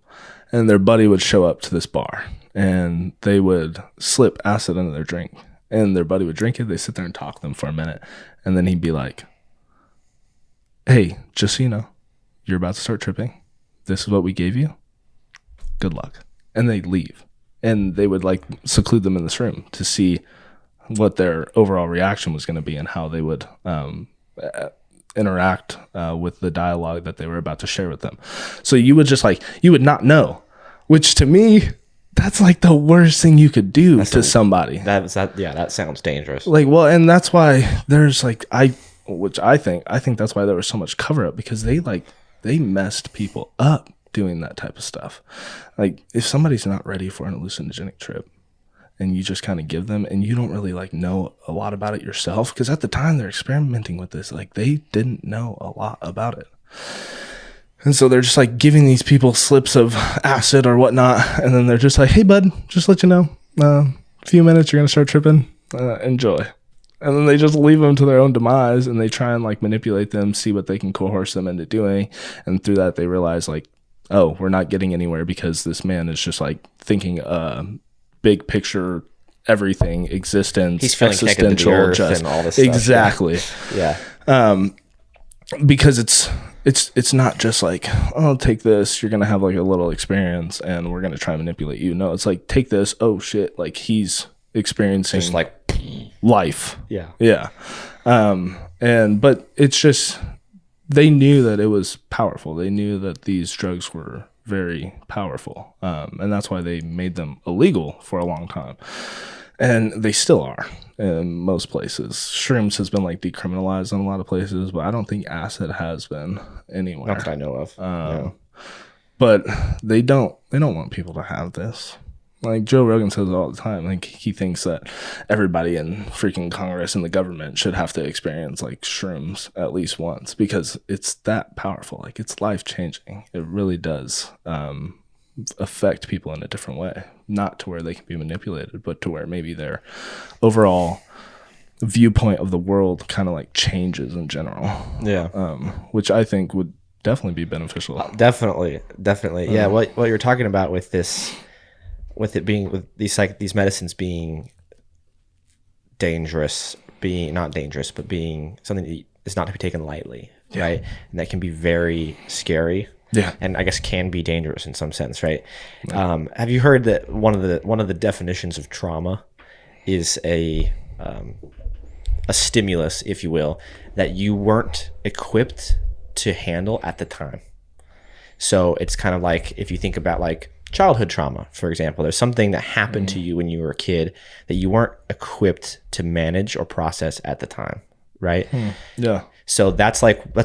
S1: and their buddy would show up to this bar, and they would slip acid into their drink, and their buddy would drink it. They sit there and talk to them for a minute, and then he'd be like, "Hey, just so you know, you're about to start tripping. This is what we gave you. Good luck." And they'd leave. And they would like seclude them in this room to see what their overall reaction was going to be and how they would interact with the dialogue that they were about to share with them. So you would just like, you would not know, which to me, that's like the worst thing you could do to somebody.
S2: That sounds dangerous.
S1: Like, well, and that's why there's like, I think that's why there was so much cover up, because they messed people up doing that type of stuff. Like, if somebody's not ready for an hallucinogenic trip and you just kind of give them, and you don't really like know a lot about it yourself, because at the time they're experimenting with this, like they didn't know a lot about it. And so they're just like giving these people slips of acid or whatnot. And then they're just like, "Hey bud, just let you know, a few minutes, you're going to start tripping, enjoy." And then they just leave them to their own demise, and they try and like manipulate them, see what they can coerce them into doing. And through that, they realize like, oh, we're not getting anywhere, because this man is just like thinking big picture, everything, existence,
S2: he's feeling connected to the earth and all this stuff.
S1: Exactly.
S2: Yeah.
S1: Because it's it's not just like, oh, take this, you're gonna have like a little experience and we're gonna try and manipulate you. No, it's like, take this, oh shit, like he's experiencing
S2: just like
S1: life.
S2: Yeah.
S1: But it's just, they knew that it was powerful. They knew that these drugs were very powerful, and that's why they made them illegal for a long time, and they still are in most places. Shrooms has been like decriminalized in a lot of places, but I don't think acid has been anywhere.
S2: Not that I know of. No.
S1: But they don't want people to have this. Like Joe Rogan says all the time, like he thinks that everybody in freaking Congress and the government should have to experience like shrooms at least once, because it's that powerful. Like it's life changing. It really does affect people in a different way, not to where they can be manipulated, but to where maybe their overall viewpoint of the world kind of like changes in general.
S2: Yeah.
S1: Which I think would definitely be beneficial.
S2: Definitely. Yeah. What you're talking about with this, with it being, with these medicines being dangerous, being not dangerous, but being something that is not to be taken lightly, right? And that can be very scary.
S1: Yeah.
S2: And I guess can be dangerous in some sense, right? Have you heard that one of the definitions of trauma is a stimulus, if you will, that you weren't equipped to handle at the time? So it's kind of like, if you think about like childhood trauma, for example, there's something that happened to you when you were a kid that you weren't equipped to manage or process at the time, right?
S1: Yeah.
S2: So that's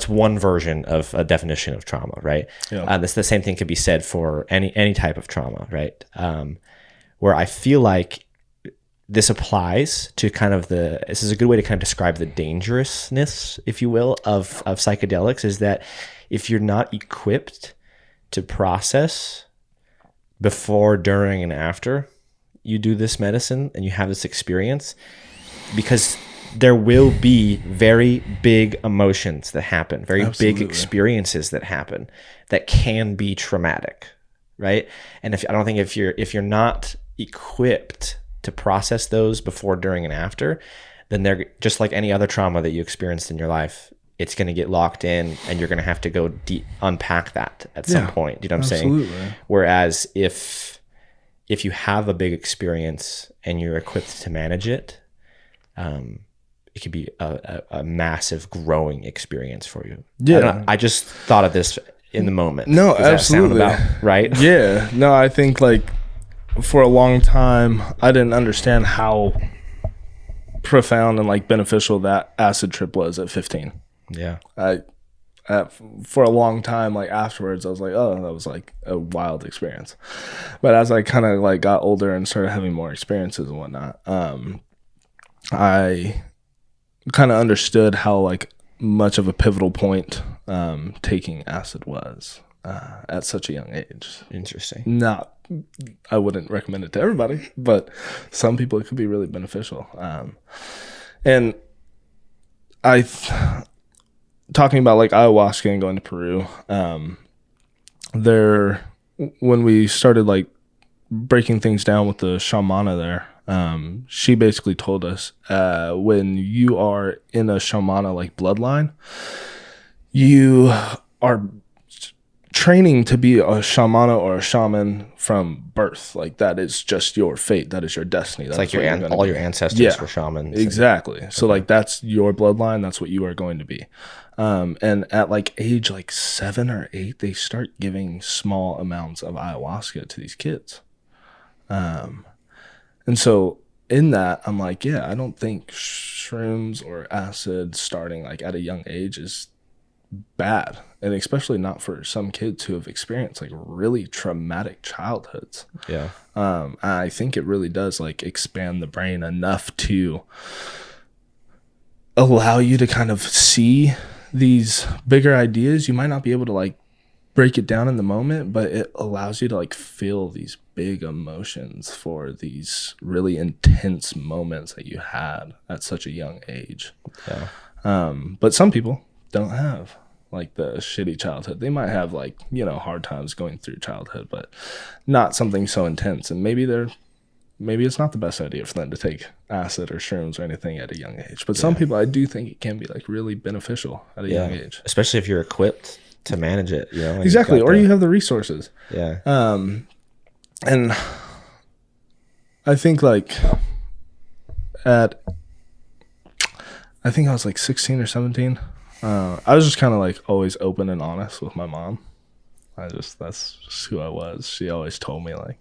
S2: one version of a definition of trauma, right?
S1: Yeah.
S2: That's the same thing could be said for any type of trauma, right? Where I feel like this applies to kind of this is a good way to kind of describe the dangerousness, if you will, of psychedelics, is that if you're not equipped to process before, during, and after you do this medicine and you have this experience, because there will be very big emotions that happen, very big experiences that happen that can be traumatic, right? And I don't think if you're not equipped to process those before, during, and after, then they're just like any other trauma that you experienced in your life. It's going to get locked in, and you're going to have to go unpack that at some point. Do you know what I'm saying? Whereas if you have a big experience and you're equipped to manage it, it could be a massive growing experience for you.
S1: Yeah.
S2: I just thought of this in the moment.
S1: No,
S2: Does
S1: absolutely.
S2: That sound about right?
S1: Yeah. No, I think like for a long time, I didn't understand how profound and like beneficial that acid trip was at 15.
S2: Yeah.
S1: For a long time, like afterwards, I was like, oh, that was like a wild experience. But as I kind of like got older and started having more experiences and whatnot, I kind of understood how like much of a pivotal point taking acid was at such a young age.
S2: Interesting.
S1: I wouldn't recommend it to everybody, but some people it could be really beneficial. And talking about like ayahuasca and going to Peru, when we started like breaking things down with the shamana there, she basically told us when you are in a shamana like bloodline, you are training to be a shamana or a shaman from birth. Like that is just your fate. That is your destiny.
S2: It's like your ancestors were shamans.
S1: Exactly. So like that's your bloodline. That's what you are going to be. And at like age like 7 or 8, they start giving small amounts of ayahuasca to these kids. And so in that, I'm like, yeah, I don't think shrooms or acid starting like at a young age is bad, and especially not for some kids who have experienced like really traumatic childhoods.
S2: Yeah.
S1: I think it really does like expand the brain enough to allow you to kind of see these bigger ideas. You might not be able to like break it down in the moment, but it allows you to like feel these big emotions for these really intense moments that you had at such a young age.
S2: Yeah.
S1: But some people don't have like the shitty childhood. They might have like, you know, hard times going through childhood, but not something so intense. And maybe it's not the best idea for them to take acid or shrooms or anything at a young age. But some people, I do think it can be like really beneficial at a young age.
S2: Especially if you're equipped to manage it, you know.
S1: Exactly. Or you have the resources.
S2: Yeah.
S1: And I think like I was like 16 or 17. I was just kind of like always open and honest with my mom. That's just who I was. She always told me like,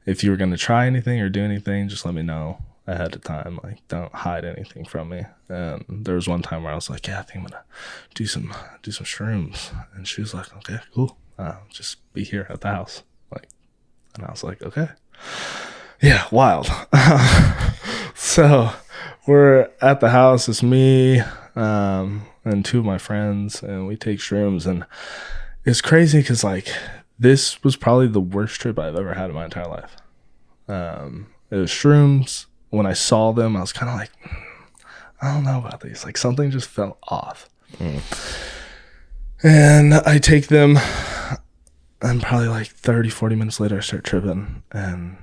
S1: if you were going to try anything or do anything, just let me know ahead of time. Like, don't hide anything from me. And there was one time where I was like, yeah, I think I'm gonna do some shrooms. And she was like, okay, cool. Just be here at the house. Like, and I was like, okay. Yeah, wild. So we're at the house. It's me and two of my friends, and we take shrooms. And it's crazy because like this was probably the worst trip I've ever had in my entire life. It was shrooms. When I saw them, I was kind of like, I don't know about these. Like something just felt off. And I take them, and probably like 30, 40 minutes later, I start tripping. And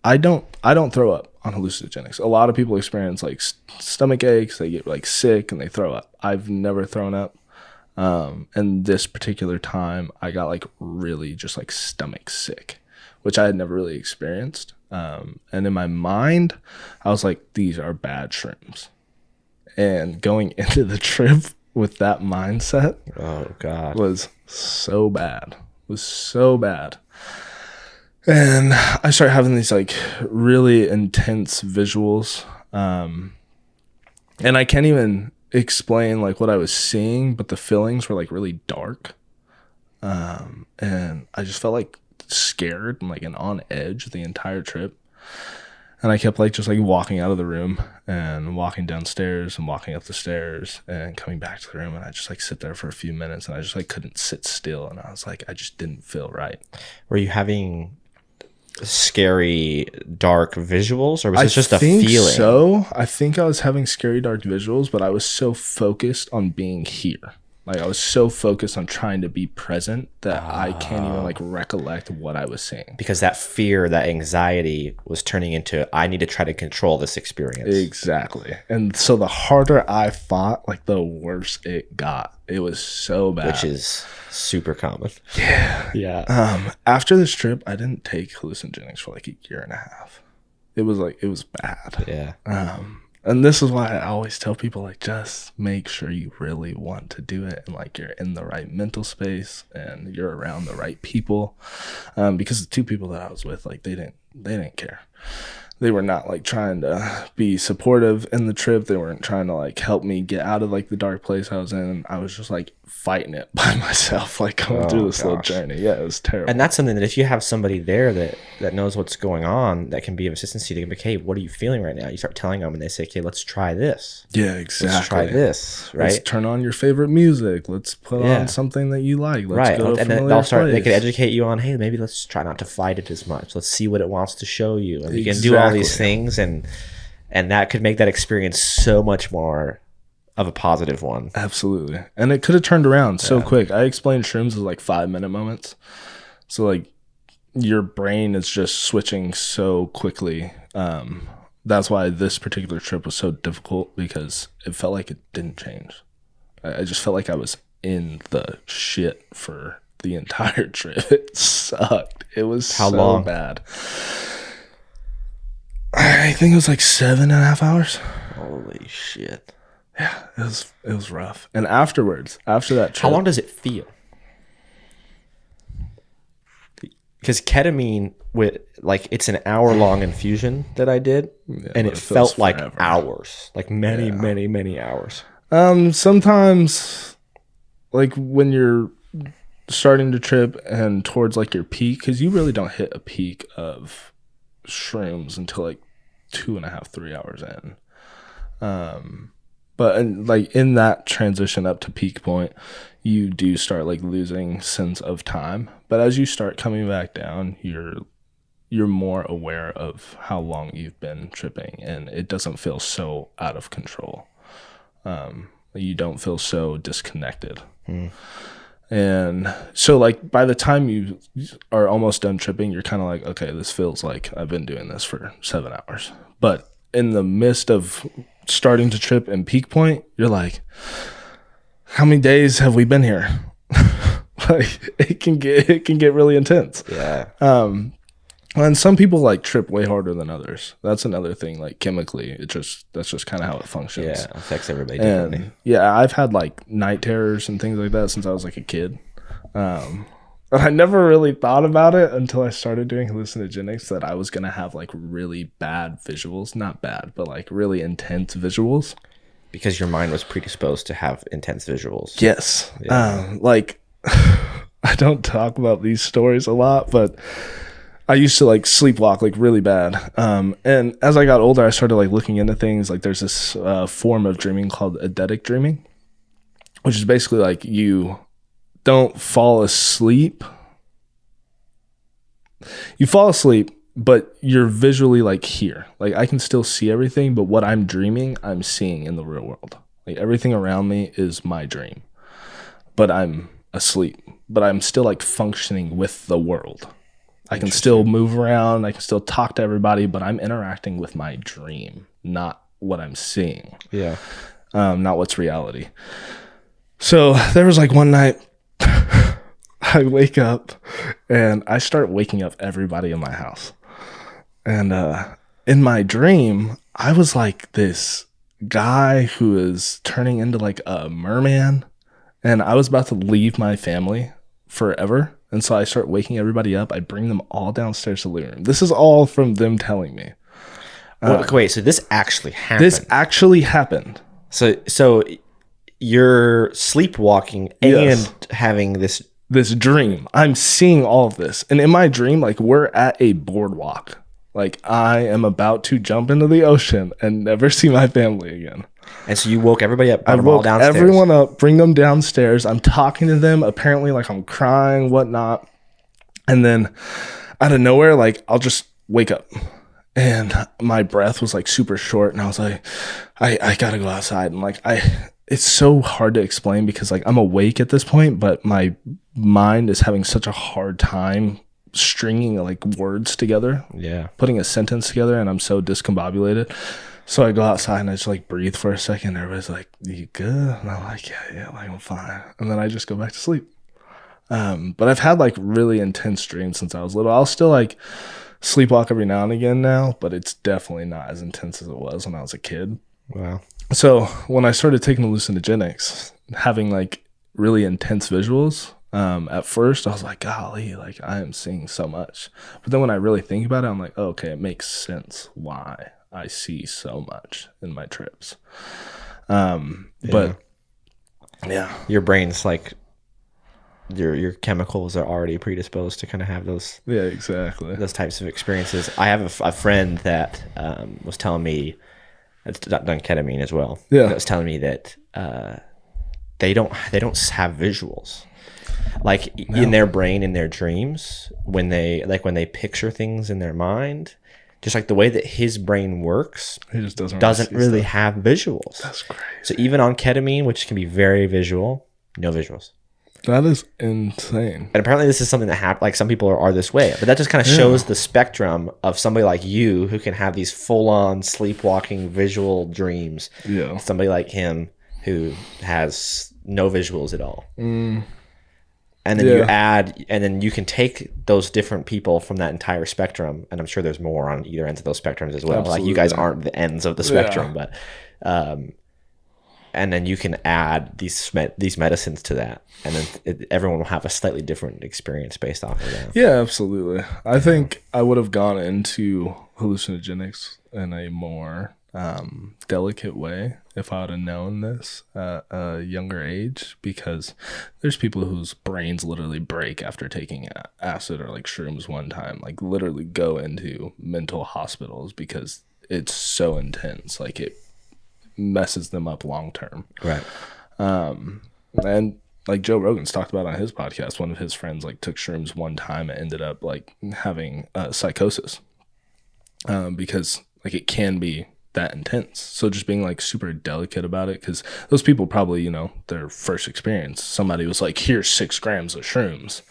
S1: I don't throw up on hallucinogenics. A lot of people experience like stomach aches. They get like sick and they throw up. I've never thrown up. And this particular time I got like really just like stomach sick, which I had never really experienced. And in my mind, I was like, these are bad shrooms. And going into the trip with that mindset,
S2: oh God,
S1: was so bad. And I started having these like really intense visuals. And I can't even explain like what I was seeing, but the feelings were like really dark. And I just felt like scared and on edge the entire trip. And I kept like just like walking out of the room and walking downstairs and walking up the stairs and coming back to the room. And I just like sit there for a few minutes, and I just like couldn't sit still. And I was like, I just didn't feel right.
S2: Were you having scary dark visuals, or was it just a feeling?
S1: So I think I was having scary dark visuals, but I was so focused on being here. Like I was so focused on trying to be present that I can't even like recollect what I was saying.
S2: Because that fear, that anxiety was turning into, I need to try to control this experience.
S1: Exactly. And so the harder I fought, like the worse it got. It was so bad.
S2: Which is super common.
S1: Yeah.
S2: Yeah.
S1: After this trip, I didn't take hallucinogenics for like a year and a half. It was bad.
S2: Yeah.
S1: And this is why I always tell people, like, just make sure you really want to do it, and like you're in the right mental space and you're around the right people. Because the two people that I was with, like, they didn't care. They were not like trying to be supportive in the trip. They weren't trying to like help me get out of like the dark place I was in. I was just like fighting it by myself, like going through this little journey. Yeah, it was terrible.
S2: And that's something that if you have somebody there that knows what's going on, that can be of assistance to you, they can be, hey, what are you feeling right now? You start telling them and they say, okay, let's try this.
S1: Yeah, exactly.
S2: Let's try this, right?
S1: Let's turn on your favorite music. Let's put on something that you like. Let's go to a familiar place.
S2: They could educate you on, hey, maybe let's try not to fight it as much. Let's see what it wants to show you. And you can do all these things, and that could make that experience so much more of a positive one.
S1: Absolutely. And it could have turned around so quick. I explained shrooms as like 5-minute moments. So like your brain is just switching so quickly. That's why this particular trip was so difficult, because it felt like it didn't change. I just felt like I was in the shit for the entire trip. It sucked. It was
S2: How long?
S1: Bad. I think it was like 7.5 hours.
S2: Holy shit.
S1: Yeah, it was rough. And afterwards, after that trip,
S2: how long does it feel? Because ketamine, with like, it's an hour-long infusion that I did, and it felt like hours, like many hours.
S1: Sometimes, like when you're starting to trip and towards like your peak, because you really don't hit a peak of shrooms until like 2.5, 3 hours in. But like in that transition up to peak point, you do start like losing sense of time. But as you start coming back down, you're more aware of how long you've been tripping, and it doesn't feel so out of control. You don't feel so disconnected. And so like by the time you are almost done tripping, you're kind of like, okay, this feels like I've been doing this for 7 hours. But in the midst of starting to trip and peak point, you're like, how many days have we been here? Like it can get really intense.
S2: Yeah.
S1: And some people like trip way harder than others. That's another thing. Like chemically, that's just kind of how it functions.
S2: Yeah, it affects everybody differently.
S1: And yeah, I've had like night terrors and things like that since I was like a kid. And I never really thought about it until I started doing hallucinogenics that I was gonna have like really bad visuals. Not bad, but like really intense visuals.
S2: Because your mind was predisposed to have intense visuals.
S1: Yes. Yeah. Like I don't talk about these stories a lot, but I used to like sleepwalk like really bad. And as I got older, I started like looking into things. Like there's this form of dreaming called eidetic dreaming, which is basically like you don't fall asleep. You fall asleep, but you're visually like here. Like I can still see everything, but what I'm dreaming, I'm seeing in the real world. Like everything around me is my dream, but I'm asleep, but I'm still like functioning with the world. I can still move around. I can still talk to everybody, but I'm interacting with my dream, not what I'm seeing.
S2: Yeah.
S1: Not what's reality. So there was like one night I wake up and I start waking up everybody in my house. And in my dream, I was like this guy who is turning into like a merman. And I was about to leave my family forever. And so I start waking everybody up. I bring them all downstairs to the living room. This is all from them telling me.
S2: Wait, so this actually happened?
S1: This actually happened.
S2: So you're sleepwalking and having this
S1: dream. I'm seeing all of this. And in my dream, like we're at a boardwalk. Like I am about to jump into the ocean and never see my family again.
S2: And so you woke everybody up.
S1: I woke everyone up, bring them downstairs. I'm talking to them. Apparently, like I'm crying, whatnot. And then out of nowhere, like I'll just wake up. And my breath was like super short. And I was like, I gotta go outside. And like it's so hard to explain because like I'm awake at this point, but my mind is having such a hard time stringing like words together.
S2: Yeah.
S1: Putting a sentence together, and I'm so discombobulated. So I go outside and I just like breathe for a second. Everybody's like, "You good?" And I'm like, "Yeah, like I'm fine." And then I just go back to sleep. But I've had like really intense dreams since I was little. I'll still like sleepwalk every now and again now, but it's definitely not as intense as it was when I was a kid.
S2: Wow. So
S1: when I started taking hallucinogenics, having like really intense visuals, at first I was like, golly, like I am seeing so much. But then when I really think about it, I'm like, oh, okay, it makes sense why I see so much in my trips. But yeah,
S2: your brain's like your chemicals are already predisposed to kind of have those
S1: exactly
S2: those types of experiences. I have a friend that was telling me that's done ketamine as well.
S1: Yeah,
S2: that was telling me that they don't have visuals. Like in their brain, in their dreams, when they picture things in their mind, just like the way that his brain works,
S1: he just
S2: doesn't really have visuals.
S1: That's crazy.
S2: So even on ketamine, which can be very visual, no visuals.
S1: That is insane.
S2: And apparently this is something that happens, like some people are this way, but that just kind of shows the spectrum of somebody like you who can have these full-on sleepwalking visual dreams.
S1: Yeah.
S2: Somebody like him who has no visuals at all. And then you add, and then you can take those different people from that entire spectrum, and I'm sure there's more on either ends of those spectrums as well.
S1: Absolutely.
S2: Like you guys aren't the ends of the spectrum, but and then you can add these medicines to that, and then everyone will have a slightly different experience based off of that.
S1: Yeah, absolutely. I think I would have gone into hallucinogenics in a more delicate way if I would have known this at a younger age, because there's people whose brains literally break after taking acid or like shrooms one time, like literally go into mental hospitals because it's so intense, like it messes them up long term.
S2: Right.
S1: And like Joe Rogan's talked about on his podcast, one of his friends like took shrooms one time and ended up like having psychosis because like it can be that intense. So just being like super delicate about it, because those people probably, you know, their first experience, somebody was like, here's 6 grams of shrooms,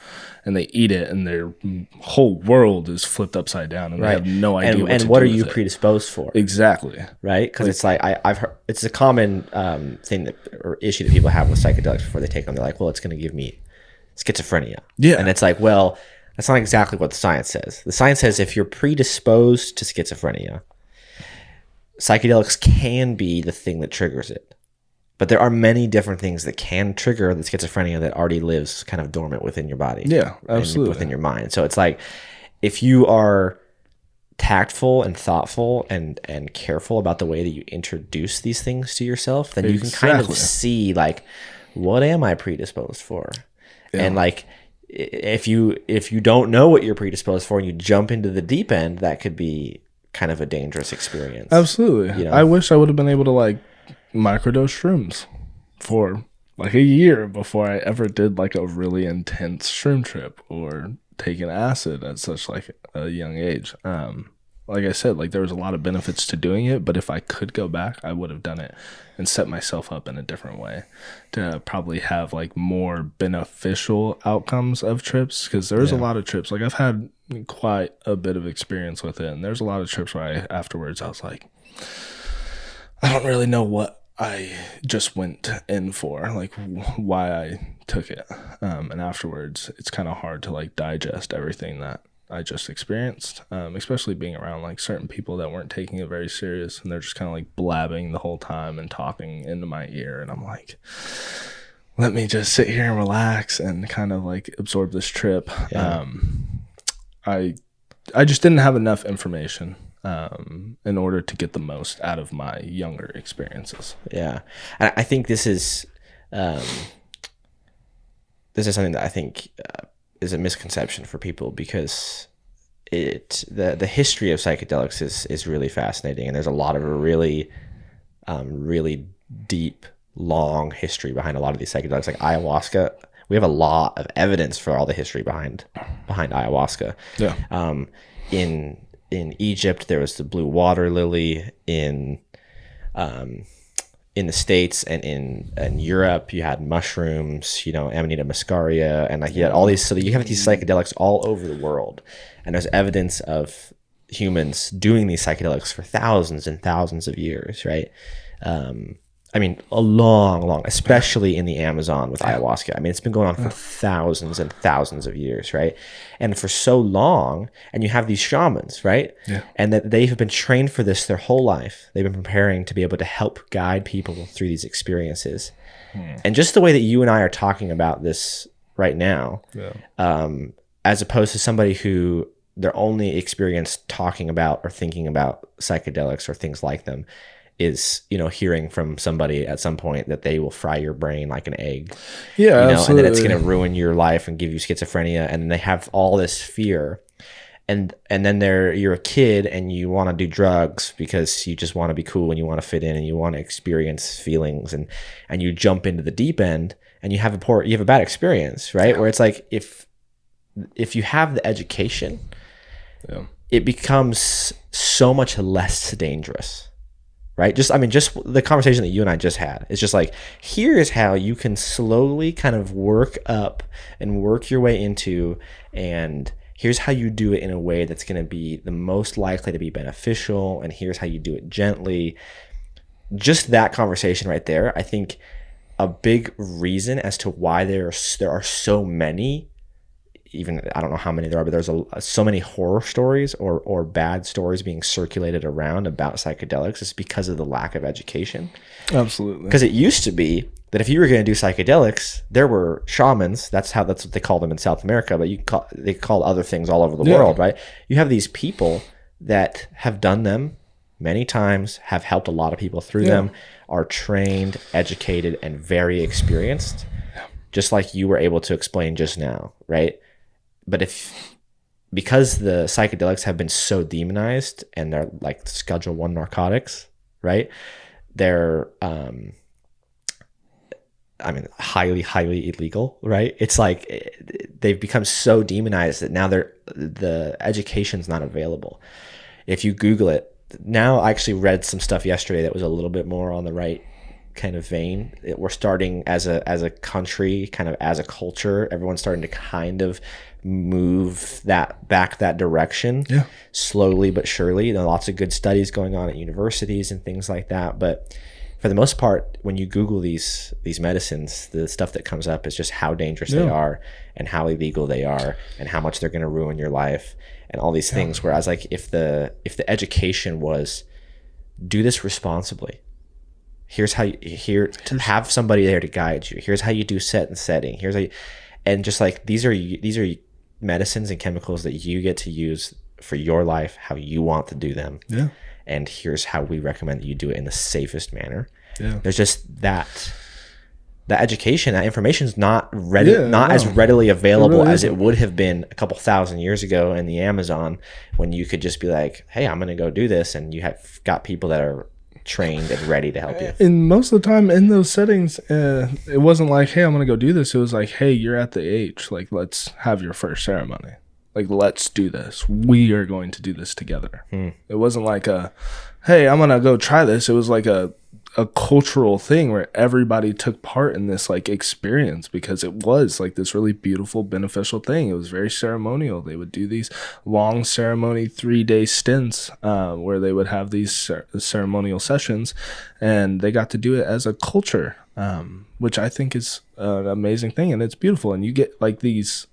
S1: and they eat it and their whole world is flipped upside down, and they have no idea
S2: what are you predisposed for.
S1: Exactly.
S2: Right, because it's like I've heard it's a common thing that or issue that people have with psychedelics before they take them. They're like, well, it's going to give me schizophrenia.
S1: Yeah.
S2: And it's like, well, that's not exactly what the science says. The science says if you're predisposed to schizophrenia, psychedelics can be the thing that triggers it. But there are many different things that can trigger the schizophrenia that already lives kind of dormant within your body.
S1: Yeah, absolutely.
S2: Within your mind. So it's like, if you are tactful and thoughtful and careful about the way that you introduce these things to yourself, then you can kind of see, like, what am I predisposed for? Yeah. And like, if you don't know what you're predisposed for and you jump into the deep end, that could be kind of a dangerous experience.
S1: Absolutely. You know? I wish I would have been able to like microdose shrooms for like a year before I ever did like a really intense shroom trip or taking acid at such like a young age. Like I said, like there was a lot of benefits to doing it, but if I could go back, I would have done it and set myself up in a different way to probably have like more beneficial outcomes of trips. Because there's a lot of trips, like I've had quite a bit of experience with it, and there's a lot of trips where afterwards I was like, I don't really know what I just went in for, like why I took it. And afterwards, it's kind of hard to like digest everything that I just experienced, especially being around like certain people that weren't taking it very serious, and they're just kind of like blabbing the whole time and talking into my ear. And I'm like, let me just sit here and relax and kind of like absorb this trip. Yeah. I just didn't have enough information in order to get the most out of my younger experiences. Yeah.
S2: I think this is something that I think is a misconception for people, because the history of psychedelics is really fascinating, and there's a lot of really really deep, long history behind a lot of these psychedelics. Like ayahuasca, we have a lot of evidence for all the history behind ayahuasca. Yeah. In Egypt, there was the blue water lily. In the States and in Europe, you had mushrooms, Amanita muscaria, and like you had all these. So you have these psychedelics all over the world, and there's evidence of humans doing these psychedelics for thousands and thousands of years, right? I mean, a long, especially in the Amazon with ayahuasca. I mean, it's been going on for thousands and thousands of years, right? And for so long, and you have these shamans, right? Yeah. And that they have been trained for this their whole life. They've been preparing to be able to help guide people through these experiences. And just the way that you and I are talking about this right now, as opposed to somebody who their only experience talking about or thinking about psychedelics or things like them is, hearing from somebody at some point that they will fry your brain like an egg. Yeah, absolutely. And then it's going to ruin your life and give you schizophrenia. And they have all this fear. And then you're a kid and you want to do drugs because you just want to be cool and you want to fit in and you want to experience feelings, and you jump into the deep end and you have a bad experience, right? Yeah. Where it's like, if you have the education, it becomes so much less dangerous. Right? Just the conversation that you and I just had. It's just like, here is how you can slowly kind of work up and work your way into, and here's how you do it in a way that's going to be the most likely to be beneficial, and here's how you do it gently. Just that conversation right there, I think a big reason as to why there are so many, even I don't know how many there are, but there's so many horror stories or bad stories being circulated around about psychedelics is because of the lack of education. Absolutely. Because it used to be that if you were going to do psychedelics, there were shamans. That's what they call them in South America, but they call other things all over the world, right? You have these people that have done them many times, have helped a lot of people through them, are trained, educated, and very experienced, just like you were able to explain just now, right? But because the psychedelics have been so demonized and they're like Schedule 1 narcotics, right? They're, highly, highly illegal, right? It's like they've become so demonized that now the education's not available. If you Google it, now I actually read some stuff yesterday that was a little bit more on the right kind of vein. We're starting as a country, kind of as a culture, everyone's starting to kind of move that direction, slowly but surely. There are lots of good studies going on at universities and things like that, but for the most part, when you Google these medicines, the stuff that comes up is just how dangerous they are and how illegal they are and how much they're going to ruin your life and all these things. Whereas like if the education was, do this responsibly. Here's how you, have somebody there to guide you. Here's how you do set and setting. Here's how you, and just like these are medicines and chemicals that you get to use for your life, how you want to do them.
S1: Yeah.
S2: And here's how we recommend that you do it in the safest manner.
S1: Yeah.
S2: There's just that education, that information is not as readily available as it would have been a couple thousand years ago in the Amazon, when you could just be like, hey, I'm going to go do this. And you have got people that are trained and ready to help you.
S1: And most of the time in those settings, it wasn't like, hey, I'm going to go do this. It was like, hey, you're at the age, like, let's have your first ceremony. Like, let's do this. We are going to do this together. It wasn't like hey, I'm going to go try this. It was like a cultural thing where everybody took part in this like experience, because it was like this really beautiful, beneficial thing. It was very ceremonial. They would do these long ceremony 3-day stints where they would have these ceremonial sessions, and they got to do it as a culture, which I think is an amazing thing. And it's beautiful. And you get like these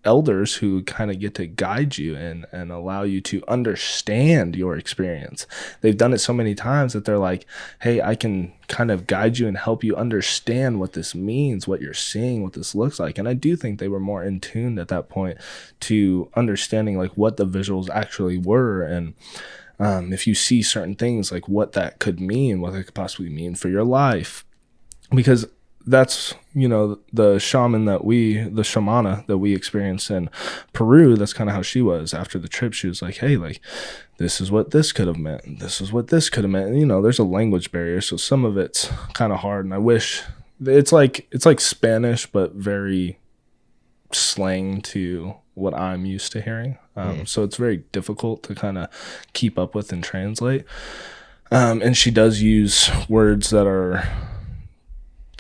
S1: elders who kind of get to guide you and allow you to understand your experience. They've done it so many times that they're like, hey, I can kind of guide you and help you understand what this means, what you're seeing, what this looks like. And I do think they were more in tune at that point to understanding like what the visuals actually were, and if you see certain things, like what that could mean, what it could possibly mean for your life. Because that's, you know, the shamana that we experienced in Peru, that's kind of how she was after the trip. She was like, hey, like, this is what this could have meant. This is what this could have meant. And, you know, there's a language barrier, so some of it's kind of hard. And I wish it's like Spanish, but very slang to what I'm used to hearing. So it's very difficult to kind of keep up with and translate. And she does use words that are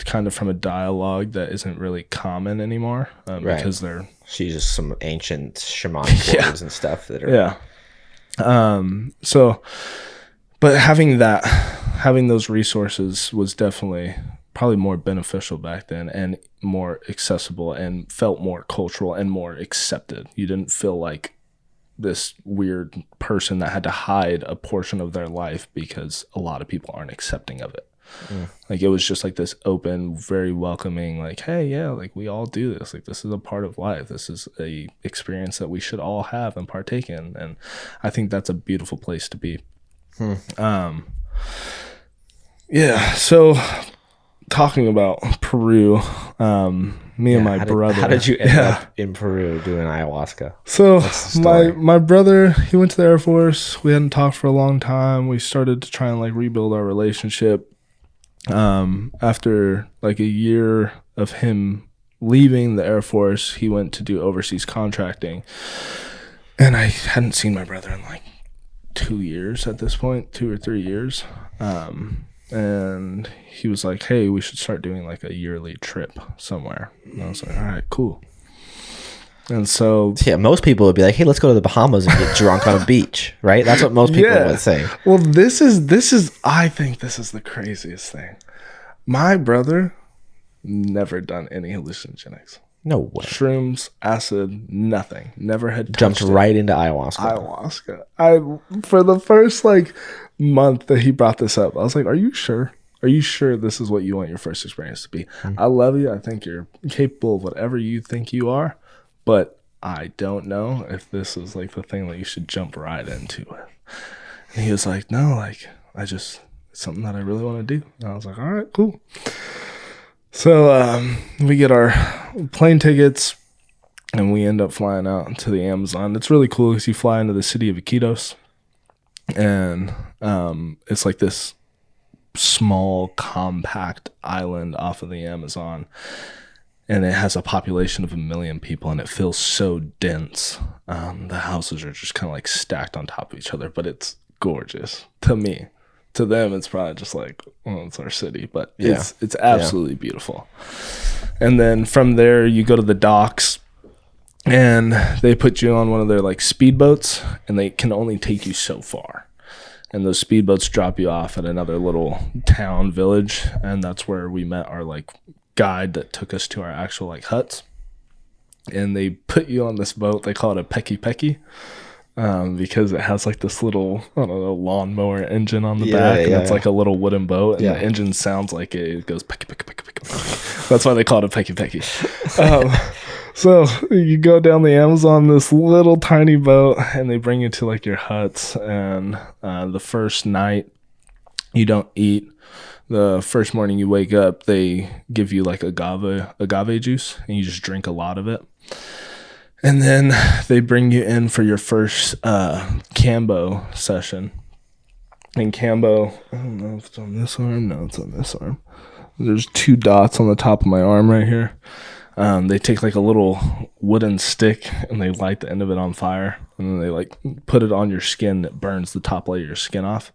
S1: kind of from a dialogue that isn't really common anymore, because
S2: she uses some ancient shamanic words and stuff that are
S1: so, but having those resources was definitely probably more beneficial back then, and more accessible, and felt more cultural and more accepted. You didn't feel like this weird person that had to hide a portion of their life because a lot of people aren't accepting of it. Like, it was just like this open, very welcoming, like, hey, yeah, like, we all do this. Like, this is a part of life. This is a experience that we should all have and partake in. And I think that's a beautiful place to be. Yeah. So talking about Peru, me and my brother.
S2: How did you end up in Peru doing ayahuasca?
S1: So my brother, he went to the Air Force. We hadn't talked for a long time. We started to try and like rebuild our relationship. After like a year of him leaving the Air Force, he went to do overseas contracting, and I hadn't seen my brother in like 2 years at this point, 2 or 3 years. And he was like, hey, we should start doing like a yearly trip somewhere. And I was like, all right, cool. And so,
S2: yeah, most people would be like, hey, let's go to the Bahamas and get drunk on a beach, right? That's what most people would say.
S1: Well, this is I think this is the craziest thing. My brother never done any hallucinogenics.
S2: No way.
S1: Shrooms, acid, nothing. Never had
S2: jumped right into ayahuasca.
S1: For the first like month that he brought this up, I was like, are you sure? Are you sure this is what you want your first experience to be? I love you. I think you're capable of whatever you think you are. But I don't know if this is like the thing that you should jump right into it. And he was like, no, like, it's something that I really want to do. And I was like, all right, cool. So we get our plane tickets and we end up flying out to the Amazon. It's really cool because you fly into the city of Iquitos, and it's like this small, compact island off of the Amazon. And it has a population of 1 million people, and it feels so dense. The houses are just kind of like stacked on top of each other, but it's gorgeous to me. To them, it's probably just like, well, it's our city, but it's absolutely beautiful. And then from there, you go to the docks, and they put you on one of their like speedboats, and they can only take you so far. and those speedboats drop you off at another little town village, and that's where we met our like guide that took us to our actual like huts. And they put you on this boat. They call it a pecky pecky. Because it has like this little, I don't know, lawnmower engine on the back, and it's like a little wooden boat, and the engine sounds like it goes pecky, pecky, pecky, pecky, pecky. That's why they call it a pecky, pecky. So you go down the Amazon, this little tiny boat, and they bring you to like your huts, and the first night you don't eat. The first morning you wake up, they give you like agave juice, and you just drink a lot of it. And then they bring you in for your first Cambo session. And Cambo, I don't know if it's on this arm. No, it's on this arm. There's 2 dots on the top of my arm right here. They take like a little wooden stick and they light the end of it on fire. And then they like put it on your skin. It burns the top layer of your skin off.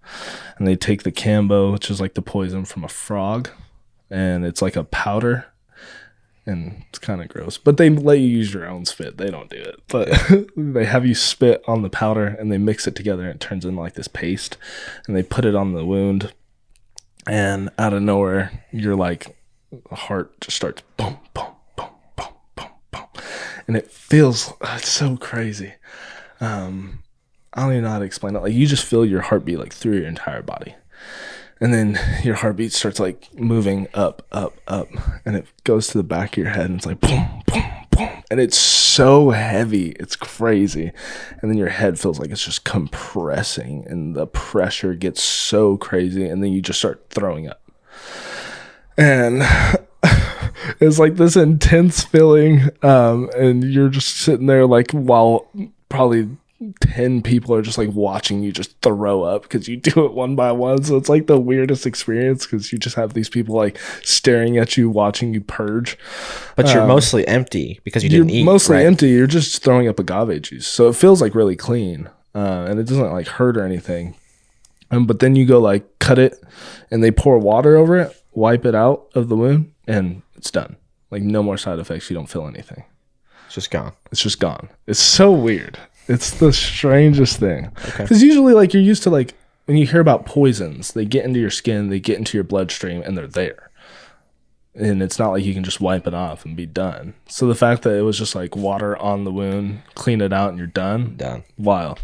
S1: And they take the Cambo, which is like the poison from a frog. And it's like a powder. And it's kind of gross, but they let you use your own spit. They don't do it, but they have you spit on the powder and they mix it together and it turns into like this paste, and they put it on the wound, and out of nowhere, your like heart just starts boom, boom, boom, boom, boom, boom. And it feels, it's so crazy. I don't even know how to explain it. Like you just feel your heartbeat like through your entire body. And then your heartbeat starts like moving up, up, up, and it goes to the back of your head, and it's like boom, boom, boom, and it's so heavy, it's crazy. And then your head feels like it's just compressing, and the pressure gets so crazy, and then you just start throwing up. And it's like this intense feeling, and you're just sitting there like while probably 10 people are just like watching you just throw up because you do it one by one. So it's like the weirdest experience because you just have these people like staring at you, watching you purge.
S2: But you're mostly empty because you didn't eat.
S1: You're mostly empty. You're just throwing up agave juice. So it feels like really clean, and it doesn't like hurt or anything. But then you go like cut it and they pour water over it, wipe it out of the wound, and it's done. Like no more side effects. You don't feel anything.
S2: It's just gone.
S1: It's just gone. It's so weird. It's the strangest thing. Because usually, like, you're used to, like, when you hear about poisons, they get into your skin, they get into your bloodstream, and they're there. And it's not like you can just wipe it off and be done. So the fact that it was just, like, water on the wound, clean it out, and you're done.
S2: Done.
S1: Wild.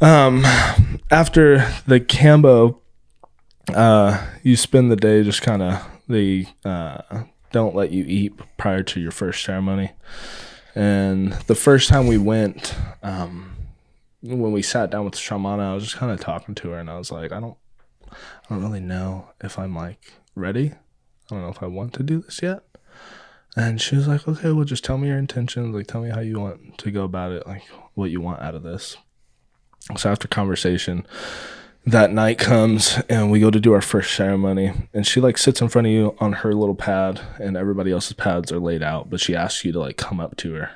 S1: After the Cambo, you spend the day just kind of, they don't let you eat prior to your first ceremony. And the first time we went, when we sat down with the shamana, I was just kind of talking to her, and I was like, I don't really know if I'm like ready. I don't know if I want to do this yet. And she was like, okay, well, just tell me your intentions. Like, tell me how you want to go about it, like what you want out of this. So after conversation, that night comes and we go to do our first ceremony, and she like sits in front of you on her little pad, and everybody else's pads are laid out, but she asks you to like come up to her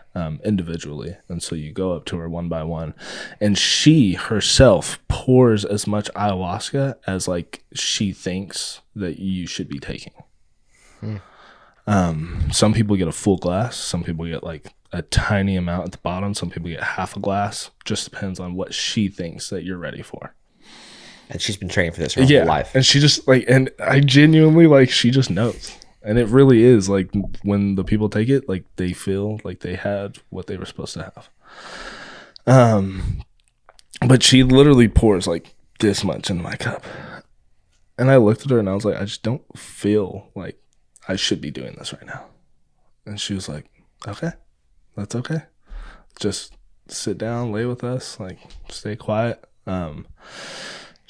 S1: individually. And so you go up to her one by one, and she herself pours as much ayahuasca as like she thinks that you should be taking. Some people get a full glass, some people get like a tiny amount at the bottom, some people get half a glass. Just depends on what she thinks that you're ready for.
S2: And she's been training for this her whole life.
S1: And she just like, and I genuinely like, she just knows. And it really is like when the people take it, like they feel like they had what they were supposed to have. But she literally pours like this much into my cup. And I looked at her and I was like, I just don't feel like I should be doing this right now. And she was like, okay, that's okay. Just sit down, lay with us, like stay quiet.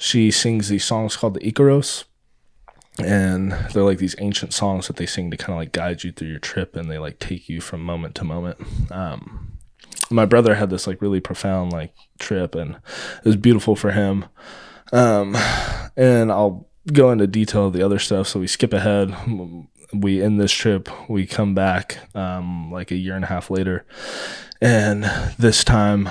S1: She sings these songs called the Icaros, and they're like these ancient songs that they sing to kind of like guide you through your trip, and they like take you from moment to moment. My brother had this like really profound like trip, and it was beautiful for him. And I'll go into detail of the other stuff, so we skip ahead. We end this trip, we come back like a year and a half later, and this time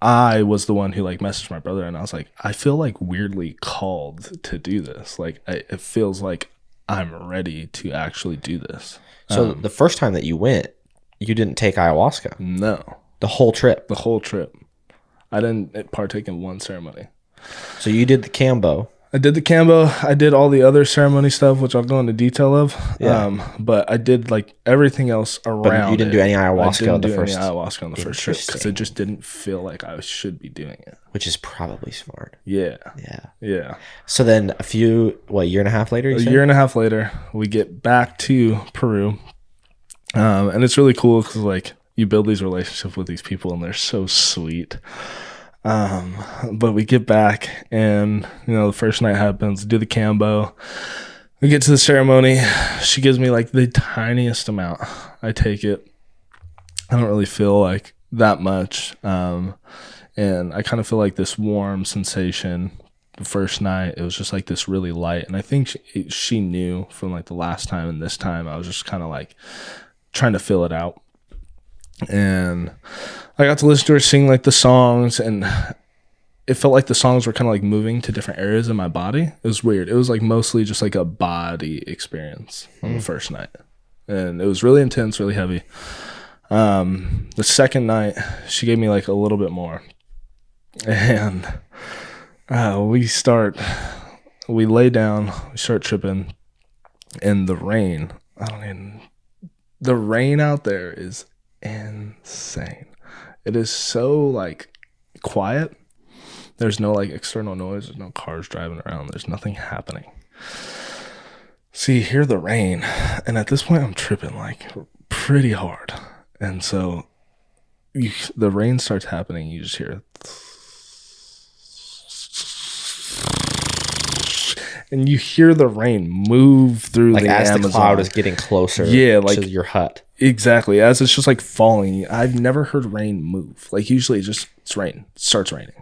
S1: I was the one who like messaged my brother, and I was like, I feel like weirdly called to do this. Like it feels like I'm ready to actually do this.
S2: So the first time that you went, you didn't take ayahuasca?
S1: No.
S2: The whole trip?
S1: The whole trip. I didn't partake in one ceremony.
S2: So you did the Cambo.
S1: I did the Cambo. I did all the other ceremony stuff, which I'll go into detail of.
S2: Yeah.
S1: But I did like everything else around.
S2: But you didn't do any ayahuasca on the first.
S1: Any ayahuasca on the first trip because it just didn't feel like I should be doing it.
S2: Which is probably smart.
S1: Yeah.
S2: Yeah.
S1: Yeah.
S2: So then a year and a half later?
S1: Year and a half later, we get back to Peru, and it's really cool because like you build these relationships with these people, and they're so sweet. But we get back and, the first night happens, do the Cambo. We get to the ceremony. She gives me like the tiniest amount. I take it. I don't really feel like that much. And I kind of feel like this warm sensation. The first night, it was just like this really light. And I think she knew from like the last time and this time, I was just kind of like trying to fill it out. And I got to listen to her sing like the songs, and it felt like the songs were kind of like moving to different areas in my body. It was weird. It was like mostly just like a body experience on the first night, and it was really intense, really heavy. The second night, she gave me like a little bit more, and we lay down, we start tripping, and the rain out there is insane. It is so like quiet. There's no like external noise. There's no cars driving around. There's nothing happening. So you hear the rain, and at this point I'm tripping like pretty hard. And so the rain starts happening. You just hear and you hear the rain move through
S2: like
S1: the
S2: as
S1: Amazon.
S2: The cloud is getting closer to your hut.
S1: Exactly. As it's just like falling. I've never heard rain move. Like usually it's rain. It starts raining.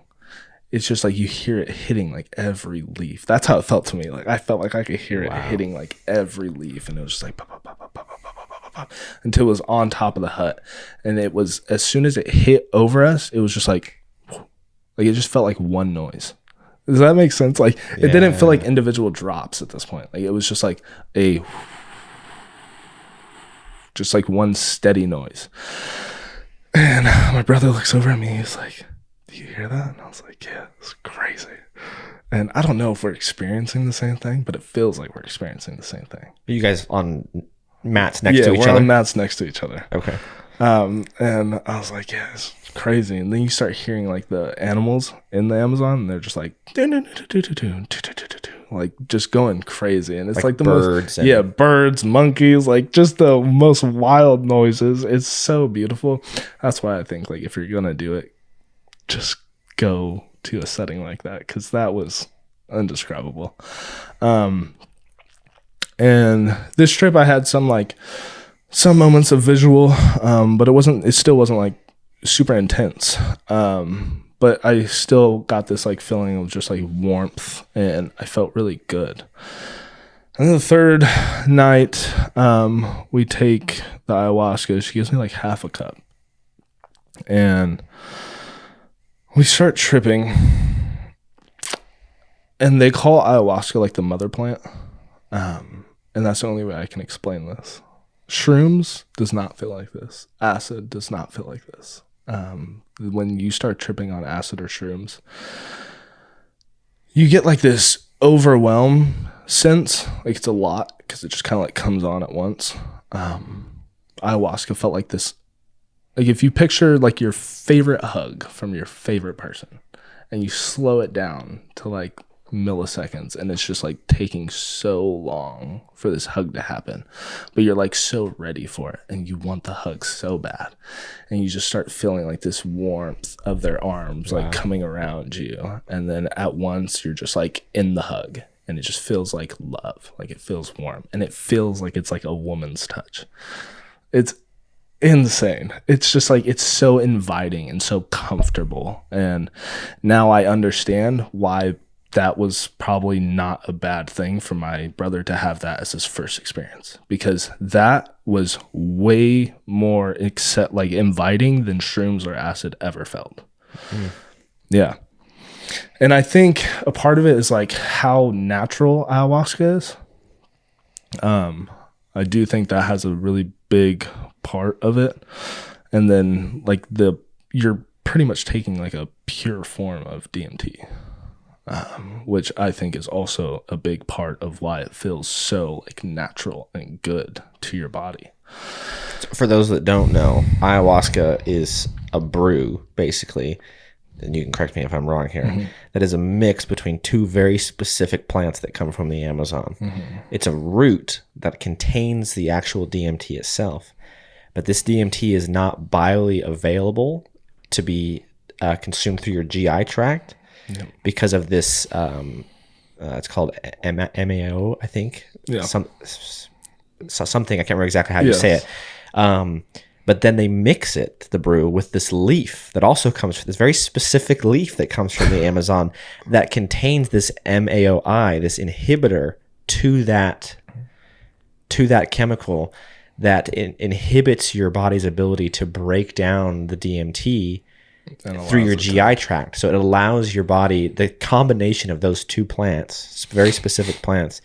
S1: It's just like you hear it hitting like every leaf. That's how it felt to me. Like I felt like I could hear it hitting like every leaf, and it was just like pop, pop, pop, pop, pop, pop, pop, pop, pop, until it was on top of the hut. And it was, as soon as it hit over us, it was just like it just felt like one noise. Does that make sense? Like it didn't feel like individual drops at this point. Like it was just like just like one steady noise. And my brother looks over at me. He's like, "Do you hear that?" And I was like, "Yeah, it's crazy." And I don't know if we're experiencing the same thing, but it feels like we're experiencing the same thing.
S2: Are you guys on mats next to each other?
S1: Yeah, we're on mats next to each other.
S2: Okay.
S1: And I was like, "Yeah, it's crazy." And then you start hearing like the animals in the Amazon, and they're just like just going crazy. And it's like the
S2: birds
S1: most birds, monkeys, like just the most wild noises. It's so beautiful. That's why I think like if you're gonna do it, just go to a setting like that, because that was indescribable. And this trip I had some moments of visual, but it still wasn't like super intense. But I still got this like feeling of just like warmth, and I felt really good. And then the third night, we take the ayahuasca. She gives me like half a cup, and we start tripping. And they call ayahuasca like the mother plant, and that's the only way I can explain this. Shrooms does not feel like this. Acid does not feel like this. When you start tripping on acid or shrooms, you get like this overwhelm sense, like it's a lot, because it just kind of like comes on at once. Ayahuasca felt like this, like if you picture like your favorite hug from your favorite person, and you slow it down to like milliseconds, and it's just like taking so long for this hug to happen, but you're like so ready for it, and you want the hug so bad, and you just start feeling like this warmth of their arms like coming around you, and then at once you're just like in the hug, and it just feels like love, like it feels warm, and it feels like it's like a woman's touch. It's insane. It's just like it's so inviting and so comfortable, and now I understand why that was probably not a bad thing for my brother to have that as his first experience, because that was way more inviting than shrooms or acid ever felt. Yeah. And I think a part of it is like how natural ayahuasca is. I do think that has a really big part of it. And then like you're pretty much taking like a pure form of DMT. which I think is also a big part of why it feels so like natural and good to your body.
S2: For those that don't know, ayahuasca is a brew, basically, and you can correct me if I'm wrong here, that is a mix between two very specific plants that come from the Amazon. It's a root that contains the actual DMT itself, but this DMT is not biologically available to be consumed through your GI tract because of this, it's called MAO, I think. Yeah. Something, I can't remember exactly how you say it. But then they mix it, the brew, with this leaf that also comes from this very specific leaf that comes from the Amazon that contains this MAOI, this inhibitor to that chemical that inhibits your body's ability to break down the DMT through your GI tract. So it allows your body, the combination of those two plants, very specific plants,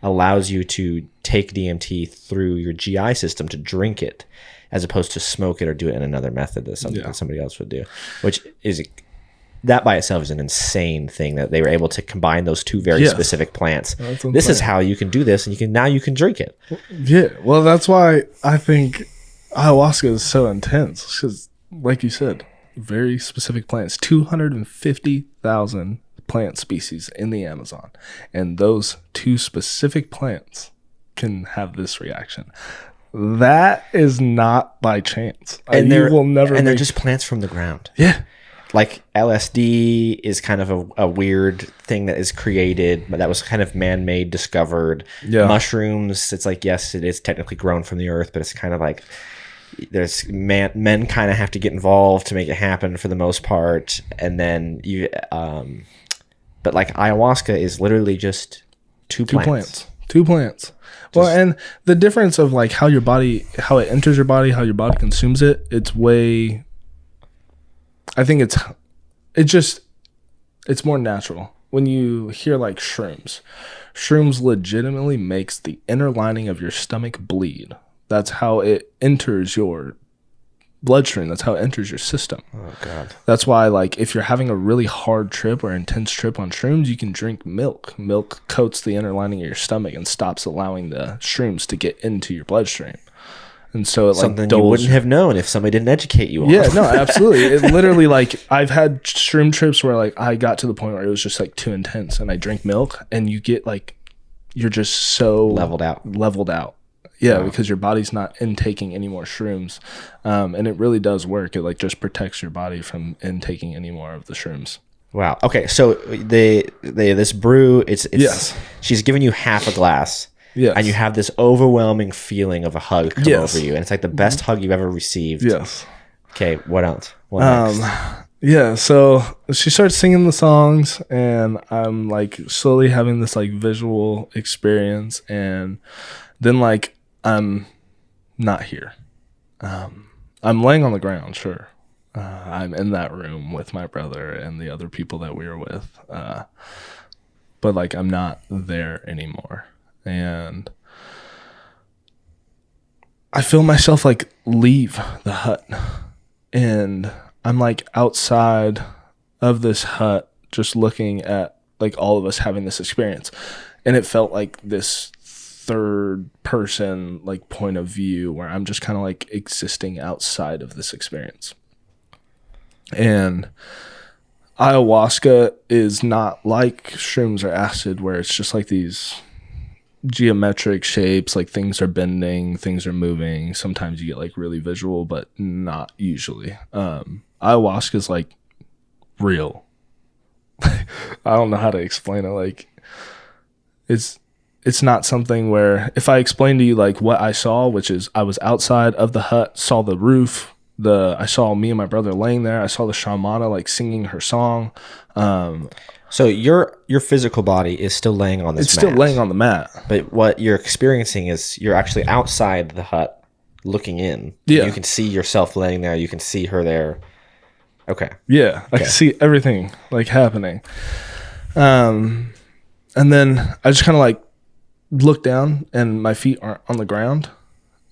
S2: allows you to take DMT through your GI system to drink it, as opposed to smoke it or do it in another method that somebody else would do, which is, that by itself is an insane thing that they were able to combine those two very specific plants. This is how you can do this, and you can drink it.
S1: Yeah, well, that's why I think ayahuasca is so intense, because like you said, very specific plants, 250,000 plant species in the Amazon, and those two specific plants can have this reaction. That is not by chance.
S2: And they're just plants from the ground.
S1: Yeah.
S2: Like LSD is kind of a weird thing that is created, but that was kind of man-made, discovered. Yeah. Mushrooms, it's like, yes, it is technically grown from the earth, but it's kind of like there's men kind of have to get involved to make it happen for the most part. And then but like ayahuasca is literally just two plants.
S1: Well, and the difference of like how it enters your body, how your body consumes it, I think it's more natural. When you hear like shrooms legitimately makes the inner lining of your stomach bleed. That's how it enters your bloodstream. That's how it enters your system.
S2: Oh God.
S1: That's why, like, if you're having a really hard trip or intense trip on shrooms, you can drink milk. Milk coats the inner lining of your stomach and stops allowing the shrooms to get into your bloodstream. And so it
S2: something you wouldn't have known if somebody didn't educate you on.
S1: Yeah, no, absolutely. It literally, like, I've had shroom trips where like I got to the point where it was just like too intense, and I drink milk, and you get like, you're just so
S2: leveled out.
S1: Yeah, wow. Because your body's not intaking any more shrooms, and it really does work. It like just protects your body from intaking any more of the shrooms.
S2: Wow. Okay, so this brew, it's she's giving you half a glass, and you have this overwhelming feeling of a hug come over you, and it's like the best hug you've ever received.
S1: Yes.
S2: Okay, what else? What next?
S1: Yeah, so she starts singing the songs, and I'm like slowly having this like visual experience, and then like I'm not here. I'm laying on the ground, sure. I'm in that room with my brother and the other people that we were with. But like I'm not there anymore. And I feel myself like leave the hut. And I'm like outside of this hut just looking at like all of us having this experience. And it felt like this third person like point of view where I'm just kind of like existing outside of this experience. And ayahuasca is not like shrooms or acid where it's just like these geometric shapes, like things are bending, things are moving. Sometimes you get like really visual, but not usually. Ayahuasca is like real. I don't know how to explain it. Like it's not something where if I explain to you like what I saw, which is I was outside of the hut, saw the roof, I saw me and my brother laying there. I saw the shamana like singing her song.
S2: So your physical body is still laying on this mat. It's still
S1: laying on the mat.
S2: But what you're experiencing is you're actually outside the hut looking in.
S1: Yeah.
S2: You can see yourself laying there. You can see her there. Okay.
S1: Yeah. I can see everything like happening. And then I just kind of like look down and my feet aren't on the ground.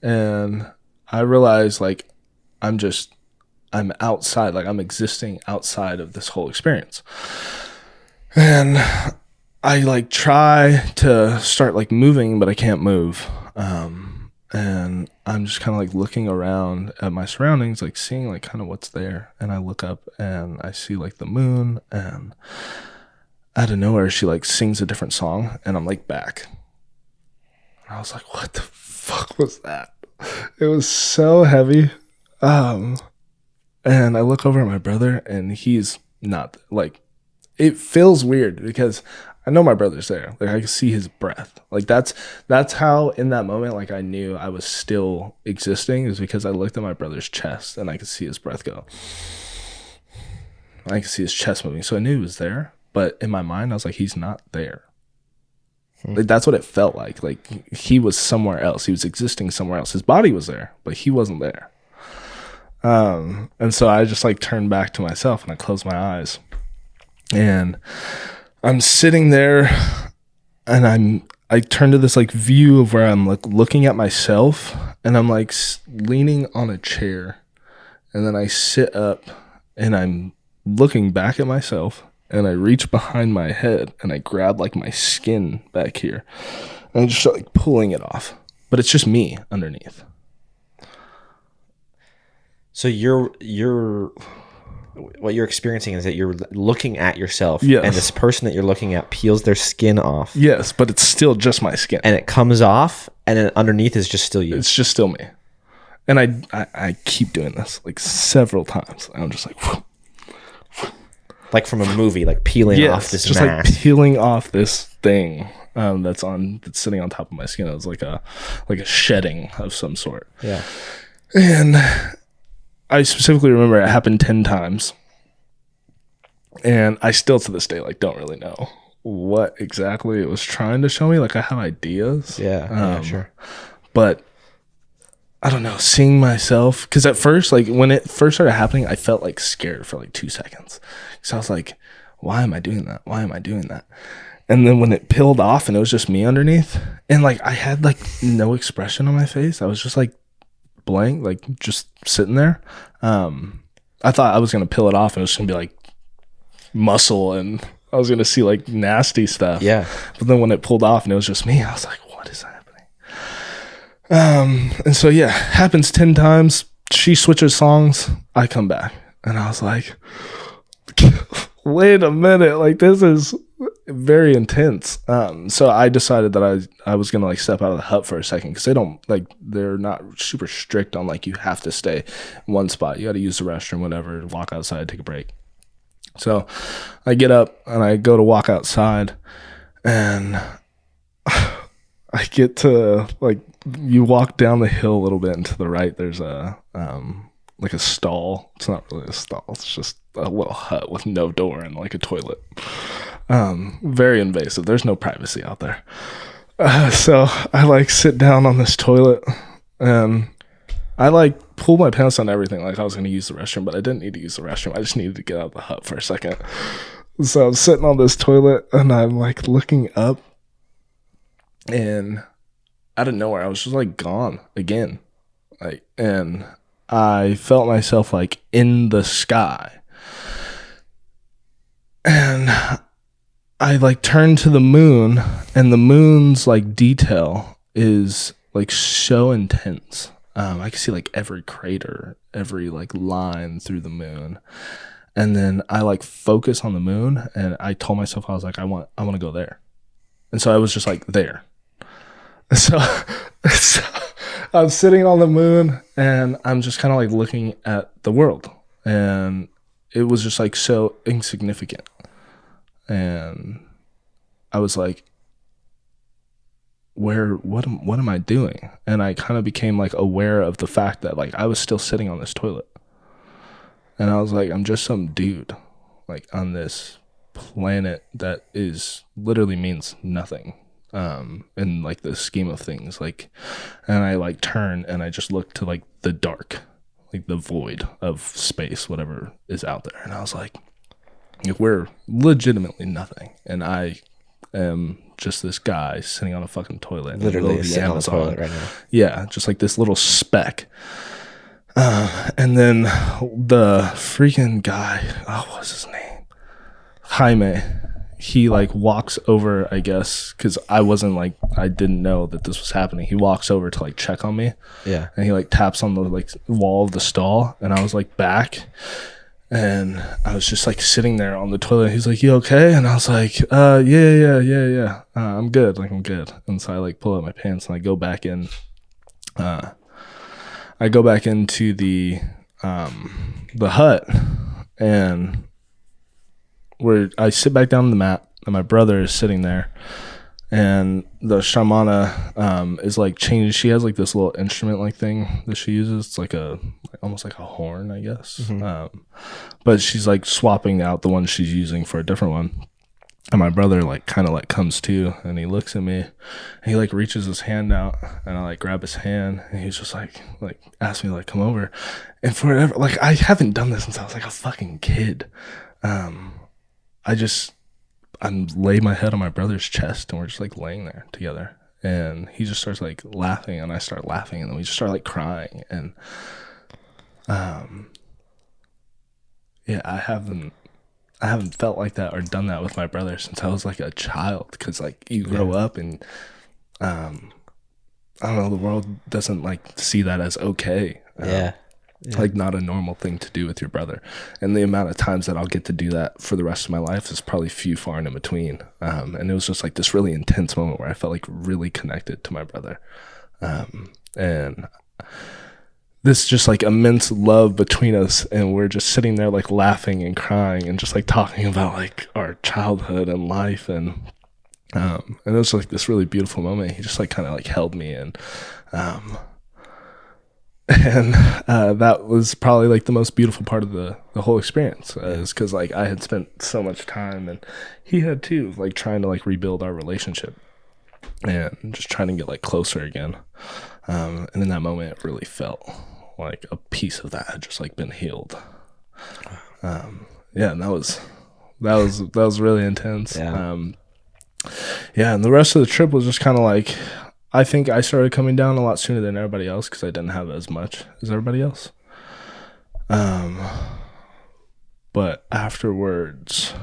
S1: And I realize like I'm outside, like I'm existing outside of this whole experience. And I like try to start like moving, but I can't move. And I'm just kind of like looking around at my surroundings, like seeing like kind of what's there. And I look up and I see like the moon, and out of nowhere she like sings a different song, and I'm like back. And I was like, what the fuck was that? It was so heavy. And I look over at my brother, and he's not like, it feels weird because I know my brother's there. Like I can see his breath. Like that's how in that moment, like I knew I was still existing, is because I looked at my brother's chest and I could see his breath go. I could see his chest moving. So I knew he was there, but in my mind I was like, he's not there. Like that's what it felt like. Like he was somewhere else. He was existing somewhere else. His body was there, but he wasn't there. And so I just like turned back to myself and I closed my eyes. And I'm sitting there, and I turn to this like view of where I'm like looking at myself, and I'm like leaning on a chair, and then I sit up and I'm looking back at myself, and I reach behind my head and I grab like my skin back here, and I just start like pulling it off, but it's just me underneath.
S2: So what you're experiencing is that you're looking at yourself,
S1: yes,
S2: and this person that you're looking at peels their skin off.
S1: Yes, but it's still just my skin.
S2: And it comes off, and then underneath is just still you.
S1: It's just still me. And I keep doing this like several times. I'm just like, whoop,
S2: whoop. Like from a movie, like peeling off this
S1: just
S2: mask.
S1: Like peeling off this thing that's sitting on top of my skin. It was like a shedding of some sort.
S2: Yeah.
S1: And I specifically remember it happened 10 times. And I still to this day like don't really know what exactly it was trying to show me. Like I have ideas.
S2: Yeah, sure.
S1: But I don't know, seeing myself, because at first, like when it first started happening, I felt like scared for like 2 seconds. So I was like, why am I doing that? Why am I doing that? And then when it peeled off and it was just me underneath, and like I had like no expression on my face, I was just like blank, like just sitting there. I thought I was gonna peel it off and it was gonna be like muscle, and I was gonna see like nasty stuff.
S2: Yeah.
S1: But then when it pulled off and it was just me, I was like, what is happening? And so yeah, happens 10 times. She switches songs, I come back, and I was like, wait a minute, like this is very intense. So I decided that I was gonna like step out of the hut for a second, because they're not super strict on like you have to stay in one spot. You got to use the restroom, whatever, walk outside, take a break. So I get up and I go to walk outside, and I get to like, you walk down the hill a little bit, and to the right there's a like a stall. It's not really a stall, it's just a little hut with no door and like a toilet. Very invasive. There's no privacy out there. So I like sit down on this toilet, and I like pull my pants on everything, like I was going to use the restroom, but I didn't need to use the restroom. I just needed to get out of the hut for a second. So I'm sitting on this toilet, and I'm like looking up, and out of nowhere I was just like gone again, like, and I felt myself like in the sky, and I like turned to the moon, and the moon's like detail is like so intense. I could see like every crater, every like line through the moon. And then I like focus on the moon, and I told myself, I was like, I want to go there. And so I was just like there. So I'm sitting on the moon, and I'm just kind of like looking at the world, and it was just like so insignificant. And I was like, what am I doing? And I kind of became like aware of the fact that like I was still sitting on this toilet, and I was like, I'm just some dude like on this planet that is literally means nothing in like the scheme of things. Like, and I like turn and I just look to like the dark, like the void of space, whatever is out there, and I was like, we're legitimately nothing, and I am just this guy sitting on a fucking toilet.
S2: Literally sitting on a toilet right now.
S1: Yeah, just like this little speck. And then the freaking guy, what's his name? Jaime. he like walks over, I guess, because I didn't know that this was happening. He walks over to like check on me.
S2: Yeah.
S1: And he like taps on the like wall of the stall, and I was like back, and I was just like sitting there on the toilet. He's like, "You okay?" And I was like, yeah. I'm good. Like, I'm good. And so I like pull up my pants and I go back in. I go back into the hut, and I sit back down on the mat, and my brother is sitting there, and the shamana is like changing. She has like this little instrument like thing that she uses. It's like almost like a horn, I guess. Mm-hmm. But she's like swapping out the one she's using for a different one. And my brother like kind of like comes to, and he looks at me, and he like reaches his hand out, and I like grab his hand, and he's just like asks me to like come over. And forever, like, I haven't done this since I was like a fucking kid. I lay my head on my brother's chest, and we're just like laying there together, and he just starts like laughing, and I start laughing, and then we just start like crying. And yeah, I haven't felt like that or done that with my brother since I was like a child, because like you grow up, and I don't know, the world doesn't like see that as okay. Like not a normal thing to do with your brother. And the amount of times that I'll get to do that for the rest of my life is probably few, far and in between. And it was just like this really intense moment where I felt like really connected to my brother. And this just like immense love between us, and we're just sitting there like laughing and crying and just like talking about like our childhood and life. And it was like this really beautiful moment. He just like kind of like held me, and that was probably like the most beautiful part of the whole experience, is because like I had spent so much time, and he had too, like trying to like rebuild our relationship and just trying to get like closer again. And in that moment, it really felt like a piece of that had just like been healed. And that was really intense. And the rest of the trip was just kind of like, I think I started coming down a lot sooner than everybody else, because I didn't have as much as everybody else. But afterwards,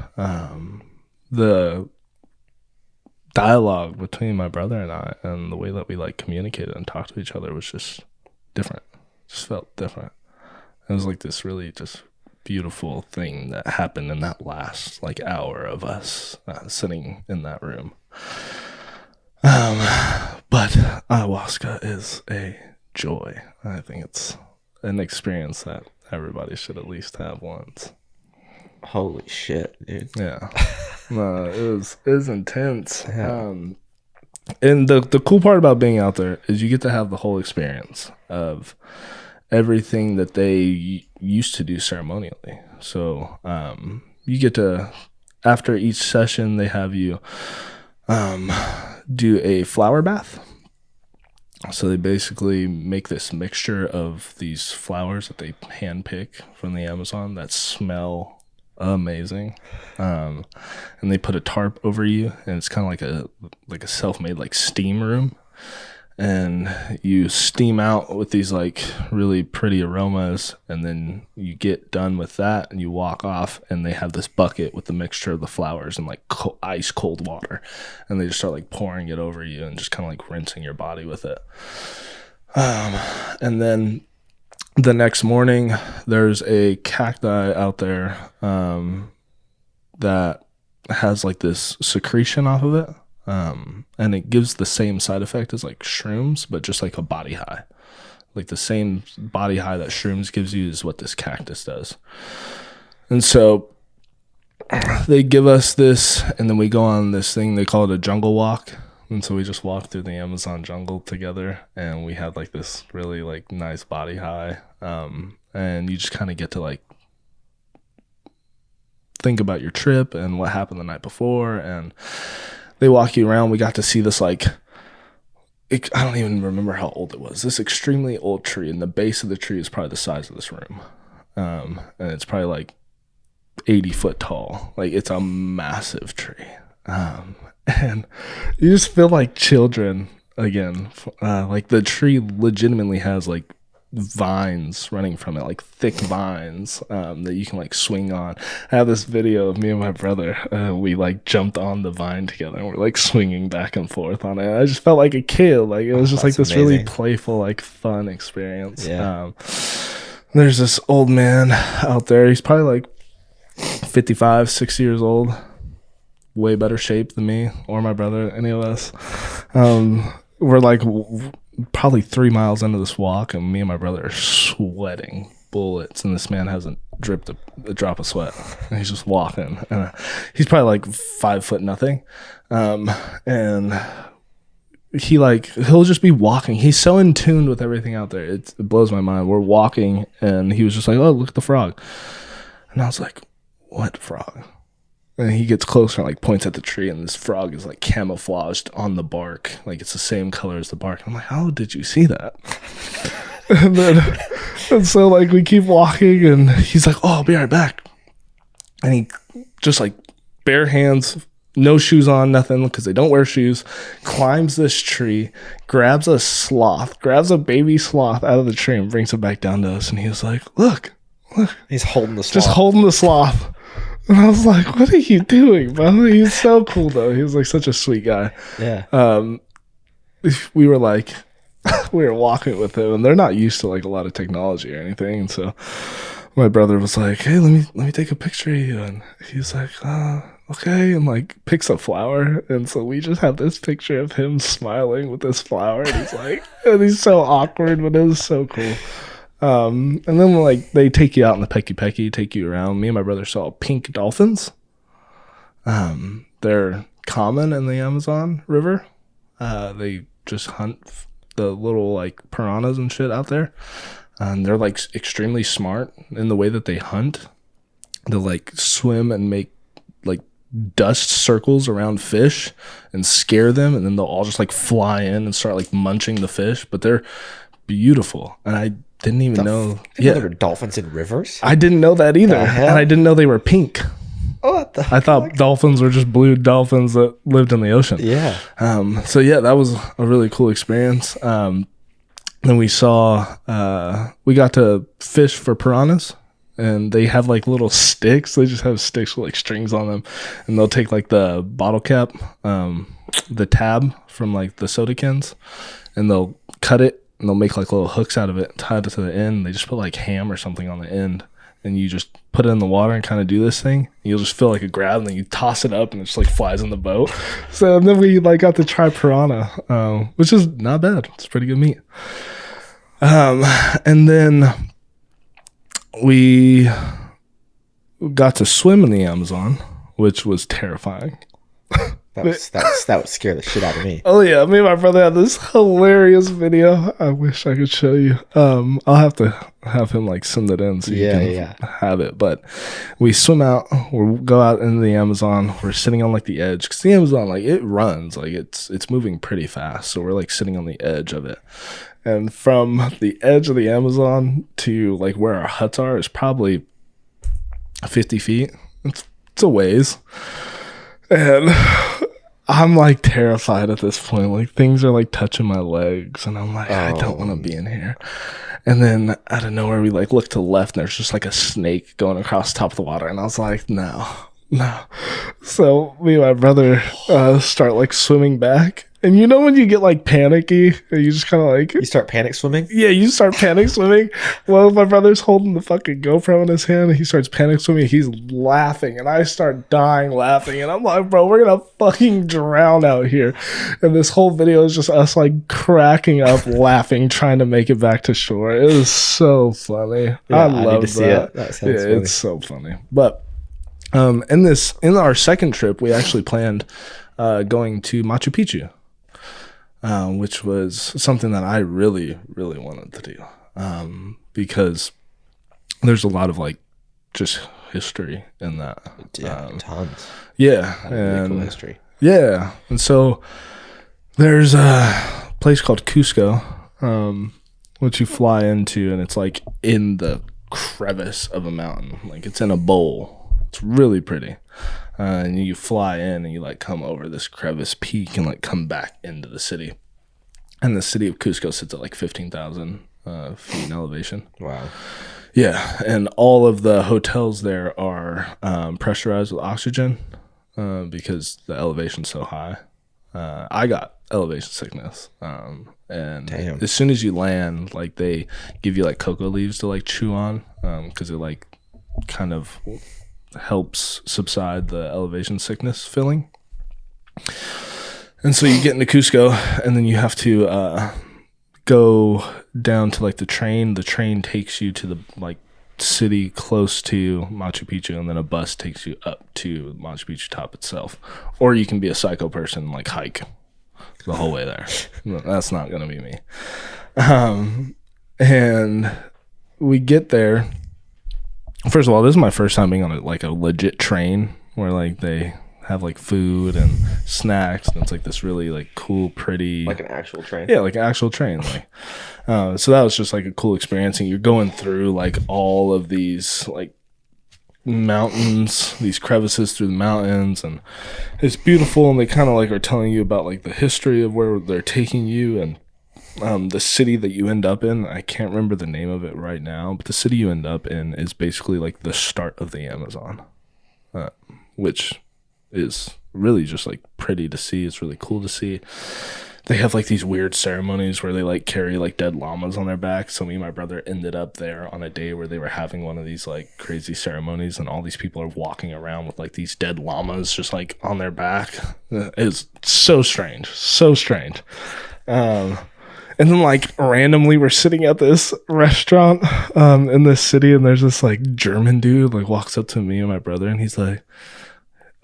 S1: the dialogue between my brother and I, and the way that we like communicated and talked to each other, was just different. Just felt different. It was like this really just beautiful thing that happened in that last like hour of us sitting in that room. But ayahuasca is a joy. I think it's an experience that everybody should at least have once.
S2: Holy shit, dude.
S1: Yeah. No, it was intense. Yeah. And the cool part about being out there is you get to have the whole experience of everything that they used to do ceremonially. So you get to, after each session, they have you do a flower bath. So they basically make this mixture of these flowers that they hand pick from the Amazon that smell amazing, and they put a tarp over you, and it's kind of like a self-made like steam room, and you steam out with these like really pretty aromas, and then you get done with that and you walk off, and they have this bucket with the mixture of the flowers and like ice cold water, and they just start like pouring it over you and just kind of like rinsing your body with it. And then the next morning there's a cacti out there that has like this secretion off of it. And it gives the same side effect as like shrooms, but just like a body high. Like the same body high that shrooms gives you is what this cactus does. And so they give us this, and then we go on this thing, they call it a jungle walk. And so we just walk through the Amazon jungle together, and we had like this really like nice body high. And you just kind of get to like think about your trip and what happened the night before, and they walk you around. We got to see this like, I don't even remember how old it was. This extremely old tree, and the base of the tree is probably the size of this room. And it's probably like 80 foot tall. Like, it's a massive tree. And you just feel like children again. Like the tree legitimately has like vines running from it, like thick vines that you can like swing on. I have this video of me and my brother. We like jumped on the vine together and we're like swinging back and forth on it. I just felt like a kid. Like it was just like this amazing, really playful, like fun experience.
S2: Yeah.
S1: There's this old man out there. He's probably like 55, 60 years old. Way better shape than me or my brother, any of us. We're like probably 3 miles into this walk, and me and my brother are sweating bullets, and this man hasn't dripped a drop of sweat. And he's just walking, and he's probably like 5 foot nothing, and he'll just be walking. He's so in tune with everything out there. It blows my mind. We're walking, and he was just like, "Oh, look at the frog," and I was like, "What frog?" And he gets closer and like points at the tree, and this frog is like camouflaged on the bark. Like it's the same color as the bark. I'm like, how did you see that? and so like we keep walking, and he's like, oh, I'll be right back. And he just like bare hands, no shoes on, nothing, because they don't wear shoes, climbs this tree, grabs a baby sloth out of the tree and brings it back down to us. And he was like, look.
S2: He's holding the sloth.
S1: Just holding the sloth. And I was like, what are you doing, bro? He's so cool, though. He was like such a sweet guy.
S2: Yeah.
S1: We were like, we were walking with him, and they're not used to like a lot of technology or anything. And so my brother was like, hey, let me take a picture of you. And he's like, okay. And like picks a flower. And so we just have this picture of him smiling with this flower. And he's like, and he's so awkward, but it was so cool. And then like they take you out in the pecky, take you around. Me and my brother saw pink dolphins. They're common in the Amazon River. They just hunt the little like piranhas and shit out there. And they're like extremely smart in the way that they hunt. They'll like swim and make like dust circles around fish and scare them, and then they'll all just like fly in and start like munching the fish. But they're beautiful, and I didn't even know.
S2: Yeah, there were dolphins in rivers.
S1: I didn't know that either, and I didn't know they were pink.
S2: What the?
S1: I thought dolphins were just blue dolphins that lived in the ocean.
S2: Yeah.
S1: So yeah, that was a really cool experience. Then we got to fish for piranhas, and they have like little sticks. They just have sticks with like strings on them, and they'll take like the bottle cap, the tab from like the soda cans, and they'll cut it. And they'll make like little hooks out of it, tied it to the end. They just put like ham or something on the end, and you just put it in the water and kind of do this thing. You'll just feel like a grab, and then you toss it up, and it just like flies in the boat. So and then we like got to try piranha, which is not bad. It's pretty good meat. And then we got to swim in the Amazon, which was terrifying.
S2: That would scare the shit out of me.
S1: Oh yeah, me and my brother had this hilarious video. I wish I could show you. I'll have to have him like send it in so you can have it. But we swim out, we go out into the Amazon. We're sitting on like the edge, because the Amazon like it runs, like it's moving pretty fast. So we're like sitting on the edge of it, and from the edge of the Amazon to like where our huts are is probably 50 feet. It's a ways. And I'm like terrified at this point. Like things are like touching my legs, and I'm like, I don't want to be in here. And then out of nowhere, we like look to the left, and there's just like a snake going across the top of the water. And I was like, no. So me and my brother start like swimming back. And you know when you get like panicky, and you just kind of like...
S2: You start panic swimming?
S1: Yeah, you start panic swimming. Well, my brother's holding the fucking GoPro in his hand, and he starts panic swimming. He's laughing, and I start dying laughing. And I'm like, bro, we're going to fucking drown out here. And this whole video is just us like cracking up, laughing, trying to make it back to shore. It was so funny.
S2: Yeah,
S1: I love that.
S2: See it. That sounds funny.
S1: It's so funny. But in our second trip, we actually planned going to Machu Picchu. Which was something that I really, really wanted to do, because there's a lot of like just history in that.
S2: Yeah, tons.
S1: Yeah,
S2: and cool history.
S1: Yeah, and so there's a place called Cusco, which you fly into, and it's like in the crevice of a mountain, like it's in a bowl. It's really pretty. And you fly in, and you like come over this crevice peak and like come back into the city. And the city of Cusco sits at like 15,000 feet in elevation.
S2: Wow.
S1: Yeah, and all of the hotels there are pressurized with oxygen because the elevation's so high. I got elevation sickness, and
S2: Damn.
S1: as soon as you land, like they give you like cocoa leaves to like chew on, because it like kind of helps subside the elevation sickness feeling. And so you get into Cusco, and then you have to go down to like the train. The train takes you to the like city close to Machu Picchu, and then a bus takes you up to Machu Picchu top itself. Or you can be a psycho person and like hike the whole way there. That's not gonna be me. And we get there. First of all, this is my first time being on a legit train where like they have like food and snacks, and it's like this really like cool, pretty,
S2: Like an actual train.
S1: Yeah, like an actual train. Like, so that was just like a cool experience. And you're going through like all of these like mountains, these crevices through the mountains, and it's beautiful. And they kind of like are telling you about like the history of where they're taking you, and the city that you end up in. I can't remember the name of it right now, but the city you end up in is basically like the start of the Amazon, which is really just like pretty to see. It's really cool to see. They have like these weird ceremonies where they like carry like dead llamas on their back. So me and my brother ended up there on a day where they were having one of these like crazy ceremonies, and all these people are walking around with like these dead llamas just like on their back. It's so strange, so strange. And then like randomly we're sitting at this restaurant in this city, and there's this like German dude like walks up to me and my brother, and he's like,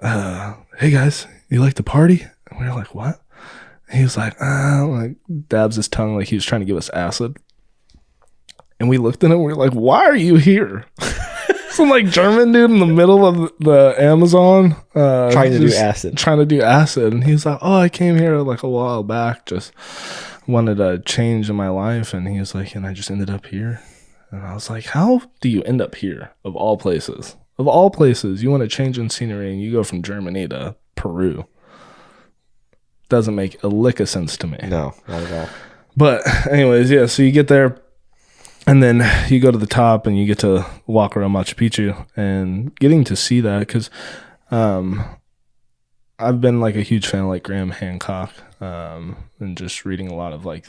S1: hey guys, you like to party? And we were like, what? And he was like dabs his tongue like he was trying to give us acid. And we looked at him and we were like, why are you here? Some like German dude in the middle of the Amazon
S2: trying to do acid.
S1: And he was like, oh, I came here like a while back, just wanted a change in my life. And he was like, and I just ended up here. And I was like, how do you end up here of all places? Of all places, you want to change in scenery and you go from Germany to Peru. Doesn't make a lick of sense to me.
S2: No, not at all.
S1: But anyways, yeah, so you get there and then you go to the top and you get to walk around Machu Picchu, and getting to see that, because I've been like a huge fan of like Graham Hancock, and just reading a lot of like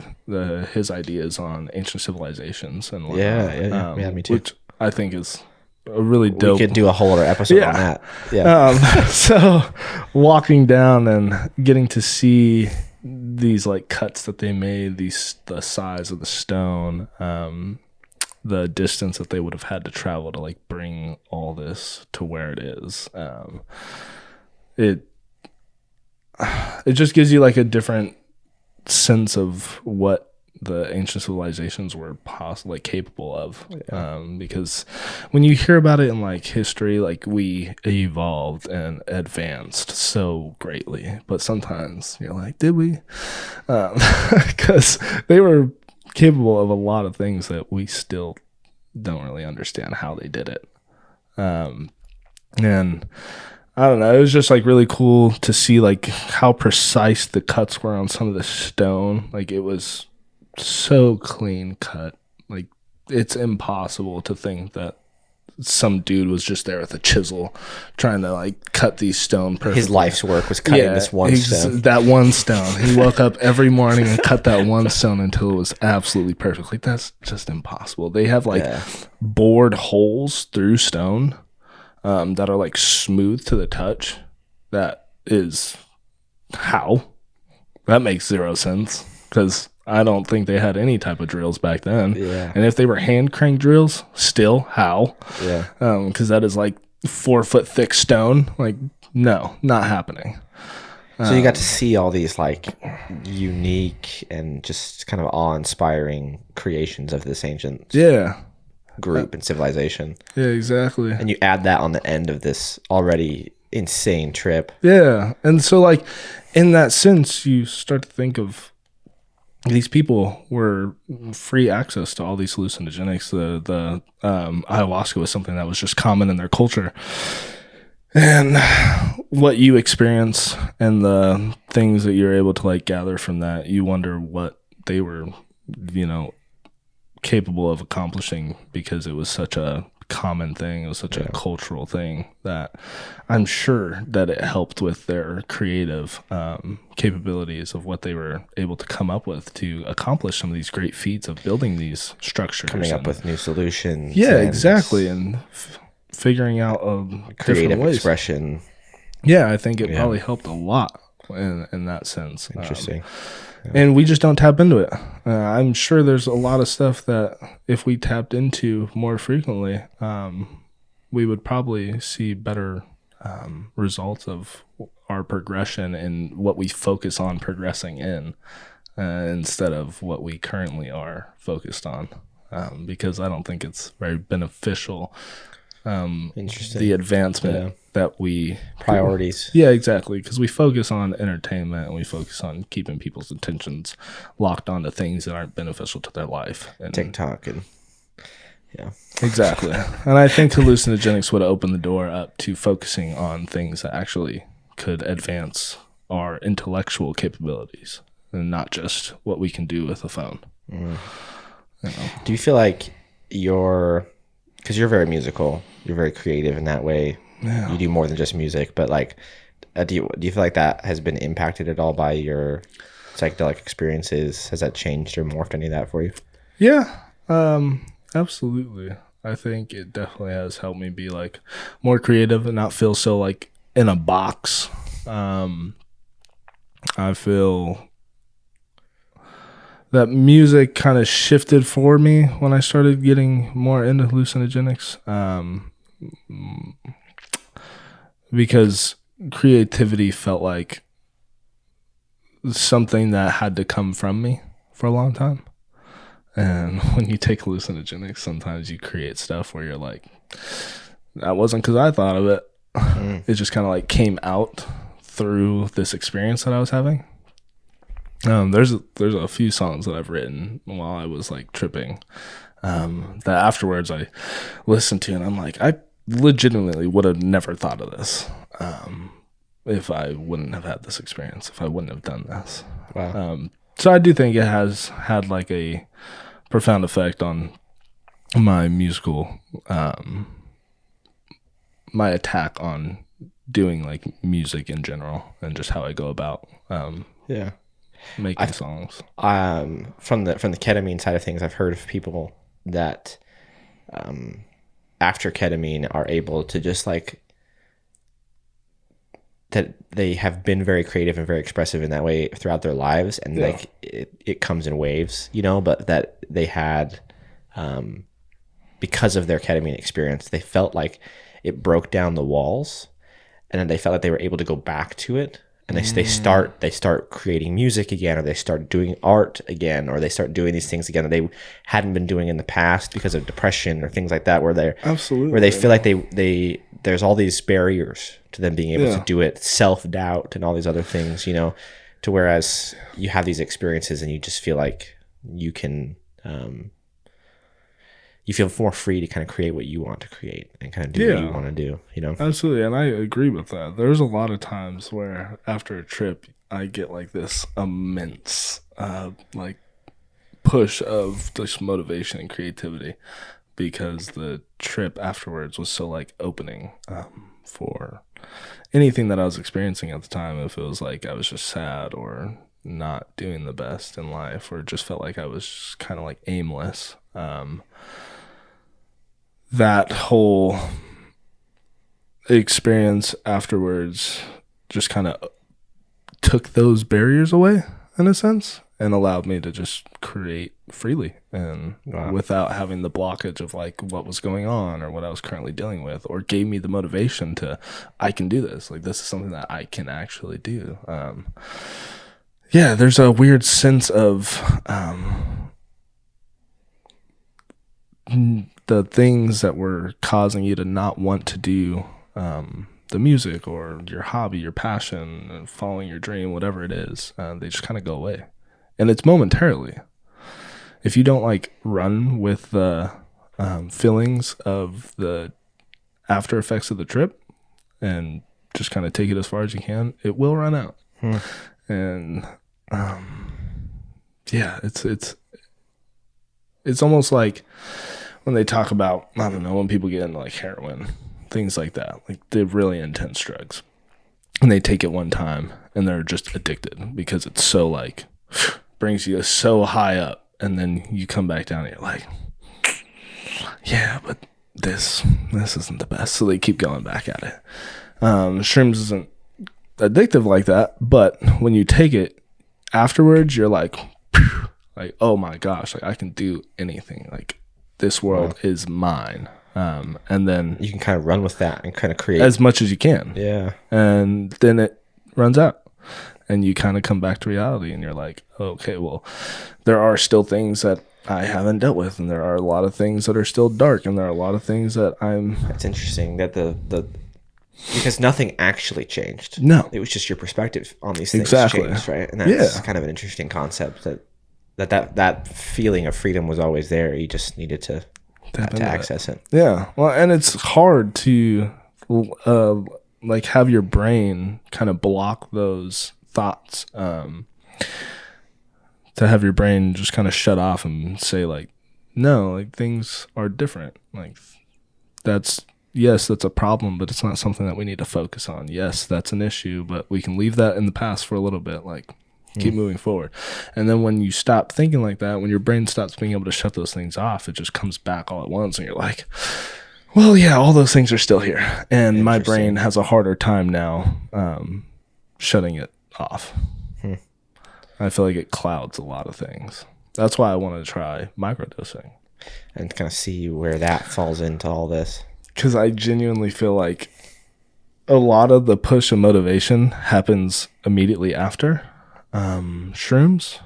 S1: his ideas on ancient civilizations and whatnot.
S2: Yeah, me too.
S1: Which I think is a really dope.
S2: We could do a whole other episode on that. Yeah.
S1: So walking down and getting to see these like cuts that they made, the size of the stone, the distance that they would have had to travel to like bring all this to where it is. It just gives you like a different sense of what the ancient civilizations were like capable of. Because when you hear about it in like history, like we evolved and advanced so greatly, but sometimes you're like, did we? Because they were capable of a lot of things that we still don't really understand how they did it. And I don't know, it was just like really cool to see like how precise the cuts were on some of the stone. Like it was so clean cut. Like it's impossible to think that some dude was just there with a chisel trying to like cut these stone perfectly.
S2: His life's work was cutting this one stone.
S1: That one stone. He woke up every morning and cut that one stone until it was absolutely perfect. Like that's just impossible. They have like bored holes through stone that are like smooth to the touch. That is how? That makes zero sense, because I don't think they had any type of drills back then.
S2: Yeah.
S1: And if they were hand crank drills, still how?
S2: Yeah.
S1: Because that is like 4 foot thick stone. Like, no, not happening.
S2: So you got to see all these like unique and just kind of awe-inspiring creations of this ancient group and civilization.
S1: Yeah, exactly.
S2: And you add that on the end of this already insane trip.
S1: Yeah. And so like in that sense, you start to think of these people were free access to all these hallucinogenics. The ayahuasca was something that was just common in their culture. And what you experience and the things that you're able to like gather from that, you wonder what they were, capable of accomplishing because it was such a common thing. It was such a cultural thing that I'm sure that it helped with their creative capabilities of what they were able to come up with to accomplish some of these great feats of building these structures.
S2: Coming up with new solutions.
S1: Yeah, exactly. And figuring out
S2: creative
S1: ways.
S2: expression.
S1: Yeah, I think it probably helped a lot in that sense.
S2: Interesting.
S1: And we just don't tap into it. I'm sure there's a lot of stuff that if we tapped into more frequently, we would probably see better results of our progression and what we focus on progressing in instead of what we currently are focused on. Because I don't think it's very beneficial.
S2: Interesting.
S1: The advancement that we
S2: priorities.
S1: Yeah, exactly. Because we focus on entertainment and we focus on keeping people's attentions locked onto things that aren't beneficial to their life. And
S2: TikTok and
S1: exactly. And I think hallucinogenics would open the door up to focusing on things that actually could advance our intellectual capabilities and not just what we can do with a phone.
S2: You know? Do you feel like because you're very musical, you're very creative in that way. Yeah. You do more than just music, but like, do you feel like that has been impacted at all by your psychedelic experiences? Has that changed or morphed any of that for you?
S1: Yeah, absolutely. I think it definitely has helped me be like more creative and not feel so like in a box. I feel that music kind of shifted for me when I started getting more into hallucinogenics. Because creativity felt like something that had to come from me for a long time. And when you take hallucinogenics, sometimes you create stuff where you're like, that wasn't because I thought of it. It just kind of like came out through this experience that I was having. There's a few songs that I've written while I was like tripping that afterwards I listened to and I'm like, I legitimately would have never thought of this if I wouldn't have had this experience, if I wouldn't have done this.
S2: Wow.
S1: So I do think it has had like a profound effect on my musical, my attack on doing like music in general and just how I go about making songs.
S2: From the ketamine side of things, I've heard of people that after ketamine are able to just like that they have been very creative and very expressive in that way throughout their lives, and like it comes in waves, you know, but that they had because of their ketamine experience, they felt like it broke down the walls, and then they felt like they were able to go back to it. And they start creating music again, or they start doing art again, or they start doing these things again that they hadn't been doing in the past because of depression or things like that, where they feel like they there's all these barriers to them being able to do it, self-doubt and all these other things, you know, to whereas you have these experiences and you just feel like you can you feel more free to kind of create what you want to create and kind of do what you want to do, you know?
S1: Absolutely. And I agree with that. There's a lot of times where after a trip, I get like this immense like push of just motivation and creativity because the trip afterwards was so like opening for anything that I was experiencing at the time. If it was like I was just sad or not doing the best in life or just felt like I was kind of like aimless, that whole experience afterwards just kind of took those barriers away in a sense and allowed me to just create freely and without having the blockage of like what was going on or what I was currently dealing with, or gave me the motivation to, I can do this. Like, this is something that I can actually do. There's a weird sense of the things that were causing you to not want to do the music or your hobby, your passion, following your dream, whatever it is, they just kind of go away. And it's momentarily. If you don't like run with the feelings of the after effects of the trip and just kind of take it as far as you can, it will run out. And it's almost like when they talk about, I don't know, when people get into like heroin, things like that, like they're really intense drugs, and they take it one time and they're just addicted because it's so like brings you so high up, and then you come back down and you're like, yeah, but this isn't the best. So they keep going back at it. Shrooms isn't addictive like that, but when you take it afterwards, you're like, oh my gosh, like I can do anything. Like this world is mine. And then
S2: you can kind of run with that and kind of create
S1: as much as you can.
S2: Yeah.
S1: And then it runs out. And you kind of come back to reality, and you're like, okay, well, there are still things that I haven't dealt with, and there are a lot of things that are still dark, and there are a lot of things that I'm...
S2: It's interesting that because nothing actually changed.
S1: No.
S2: It was just your perspective on these things changed, right? And that's kind of an interesting concept, that feeling of freedom was always there. You just needed to access it.
S1: Yeah. Well, and it's hard to like have your brain kind of block those thoughts, to have your brain just kind of shut off and say like, no, like things are different. Like that's a problem, but it's not something that we need to focus on. Yes, that's an issue, but we can leave that in the past for a little bit. Like keep moving forward. And then when you stop thinking like that, when your brain stops being able to shut those things off, it just comes back all at once, and you're like, well, yeah, all those things are still here. And my brain has a harder time now shutting it off. I feel like it clouds a lot of things. That's why I wanted to try microdosing.
S2: And kind of see where that falls into all this.
S1: Because I genuinely feel like a lot of the push and motivation happens immediately after shrooms.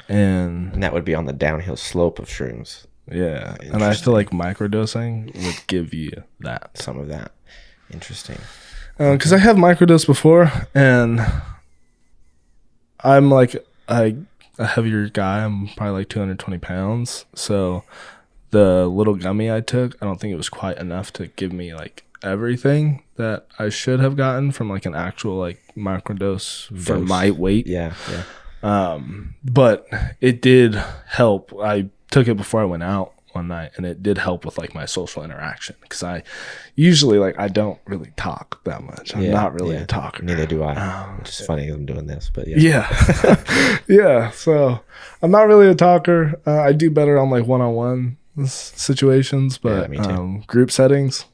S1: And
S2: that would be on the downhill slope of shrooms.
S1: Yeah. And I feel like microdosing would give you that.
S2: Some of that. Interesting.
S1: Because I have microdosed before, and I'm like a heavier guy. I'm probably like 220 pounds. So the little gummy I took, I don't think it was quite enough to give me like everything that I should have gotten from like an actual like microdose for my weight.
S2: Yeah.
S1: But it did help. I took it before I went out one night, and it did help with like my social interaction, because I usually like I don't really talk that much. I'm not really a talker.
S2: Neither do I. Which is funny I'm doing this, but yeah.
S1: Yeah. So I'm not really a talker. I do better on like one-on-one situations, but group settings,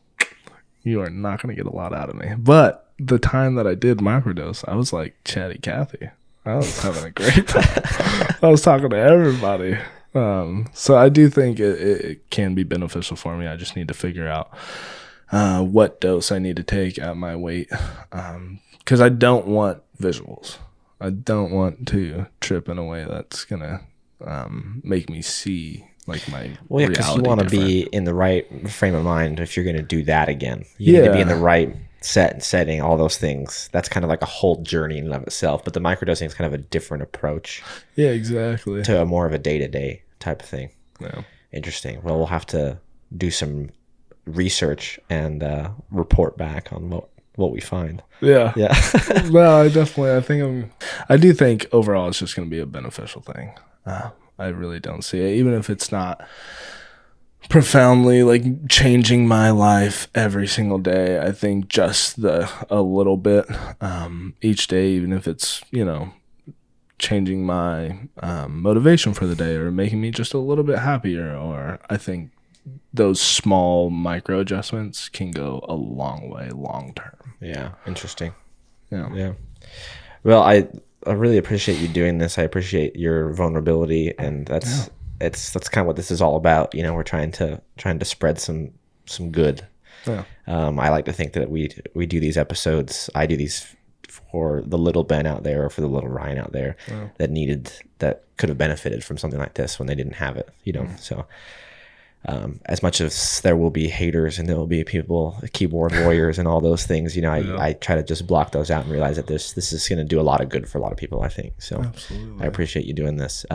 S1: you are not going to get a lot out of me. But the time that I did microdose, I was like Chatty Cathy. I was having a great time. I was talking to everybody. So I do think it can be beneficial for me. I just need to figure out what dose I need to take at my weight, because I don't want visuals. I don't want to trip in a way that's gonna make me see like my
S2: because you want to be in the right frame of mind if you're going to do that again. You need to be in the right setting, all those things. That's kind of like a whole journey in and of itself, but the microdosing is kind of a different approach.
S1: Yeah, exactly.
S2: To a more of a day-to-day type of thing.
S1: Yeah.
S2: Interesting. Well, we'll have to do some research and report back on what we find.
S1: Yeah. Well, I do think overall it's just going to be a beneficial thing. I really don't see it, even if it's not profoundly like changing my life every single day. I think just a little bit each day, even if it's, changing my motivation for the day or making me just a little bit happier, or I think those small micro adjustments can go a long way long term.
S2: Yeah. Interesting.
S1: Yeah.
S2: Well, I really appreciate you doing this. I appreciate your vulnerability, and that's kind of what this is all about. We're trying to spread some good.
S1: Yeah.
S2: I like to think that we do these episodes. I do these for the little Ben out there, or for the little Ryan out there that could have benefited from something like this when they didn't have it. So. As much as there will be haters and there will be people, keyboard warriors and all those things, I try to just block those out and realize that this is going to do a lot of good for a lot of people, I think. So absolutely. I appreciate you doing this.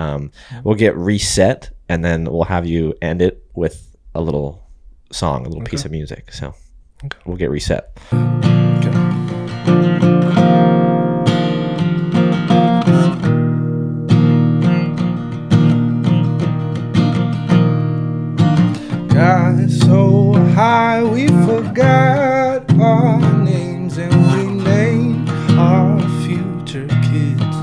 S2: We'll get reset, and then we'll have you end it with a little song, a little piece of music. So we'll get reset.
S1: why we forgot our names and we named our future kids.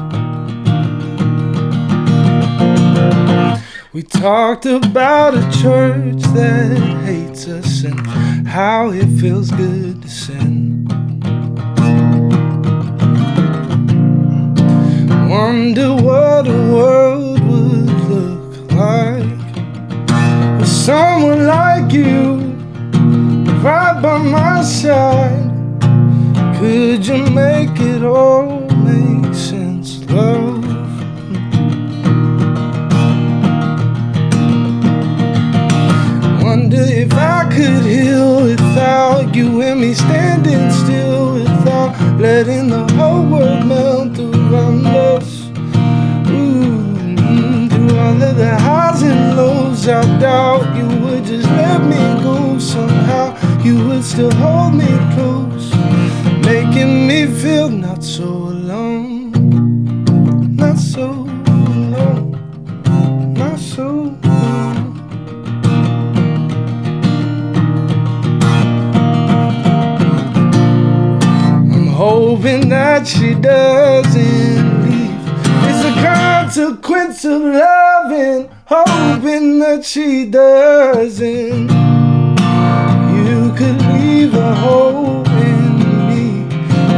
S1: We talked about a church that hates us and how it feels good to sin. Wonder what a world would look like with someone like you right by my side. Could you make it all make sense, love? Wonder if I could heal without you and me standing still, without letting the whole world melt around us. Through all of the highs and lows, I doubt you would just let me go. Somehow you would still hold me close, making me feel not so alone, not so alone, not so alone. Hoping that she doesn't leave. It's a consequence of loving. Hoping that she doesn't. You could leave a hole in me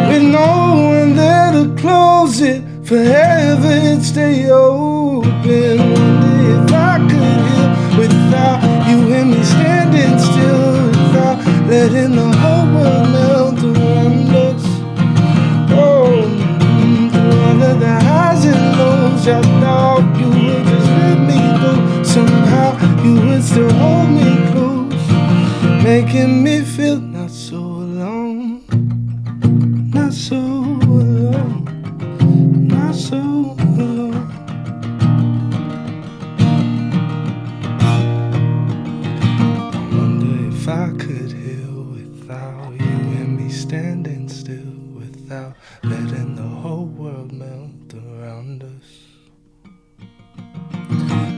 S1: with no one there to close it. Forever it'd stay open. Wonder if I could heal without you and me standing still, without letting the whole world melt around us. The highs and lows, I thought you would just let me go. Somehow you would still hold me close, making me feel not so alone, not so alone, not so alone. I wonder if I could heal without you and me standing still, without letting the whole world melt around us.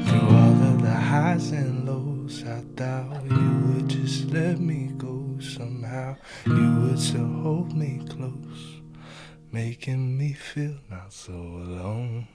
S1: Through all of the highs and lows, I doubt you would just let me go. Somehow you would still hold me close, making me feel not so alone.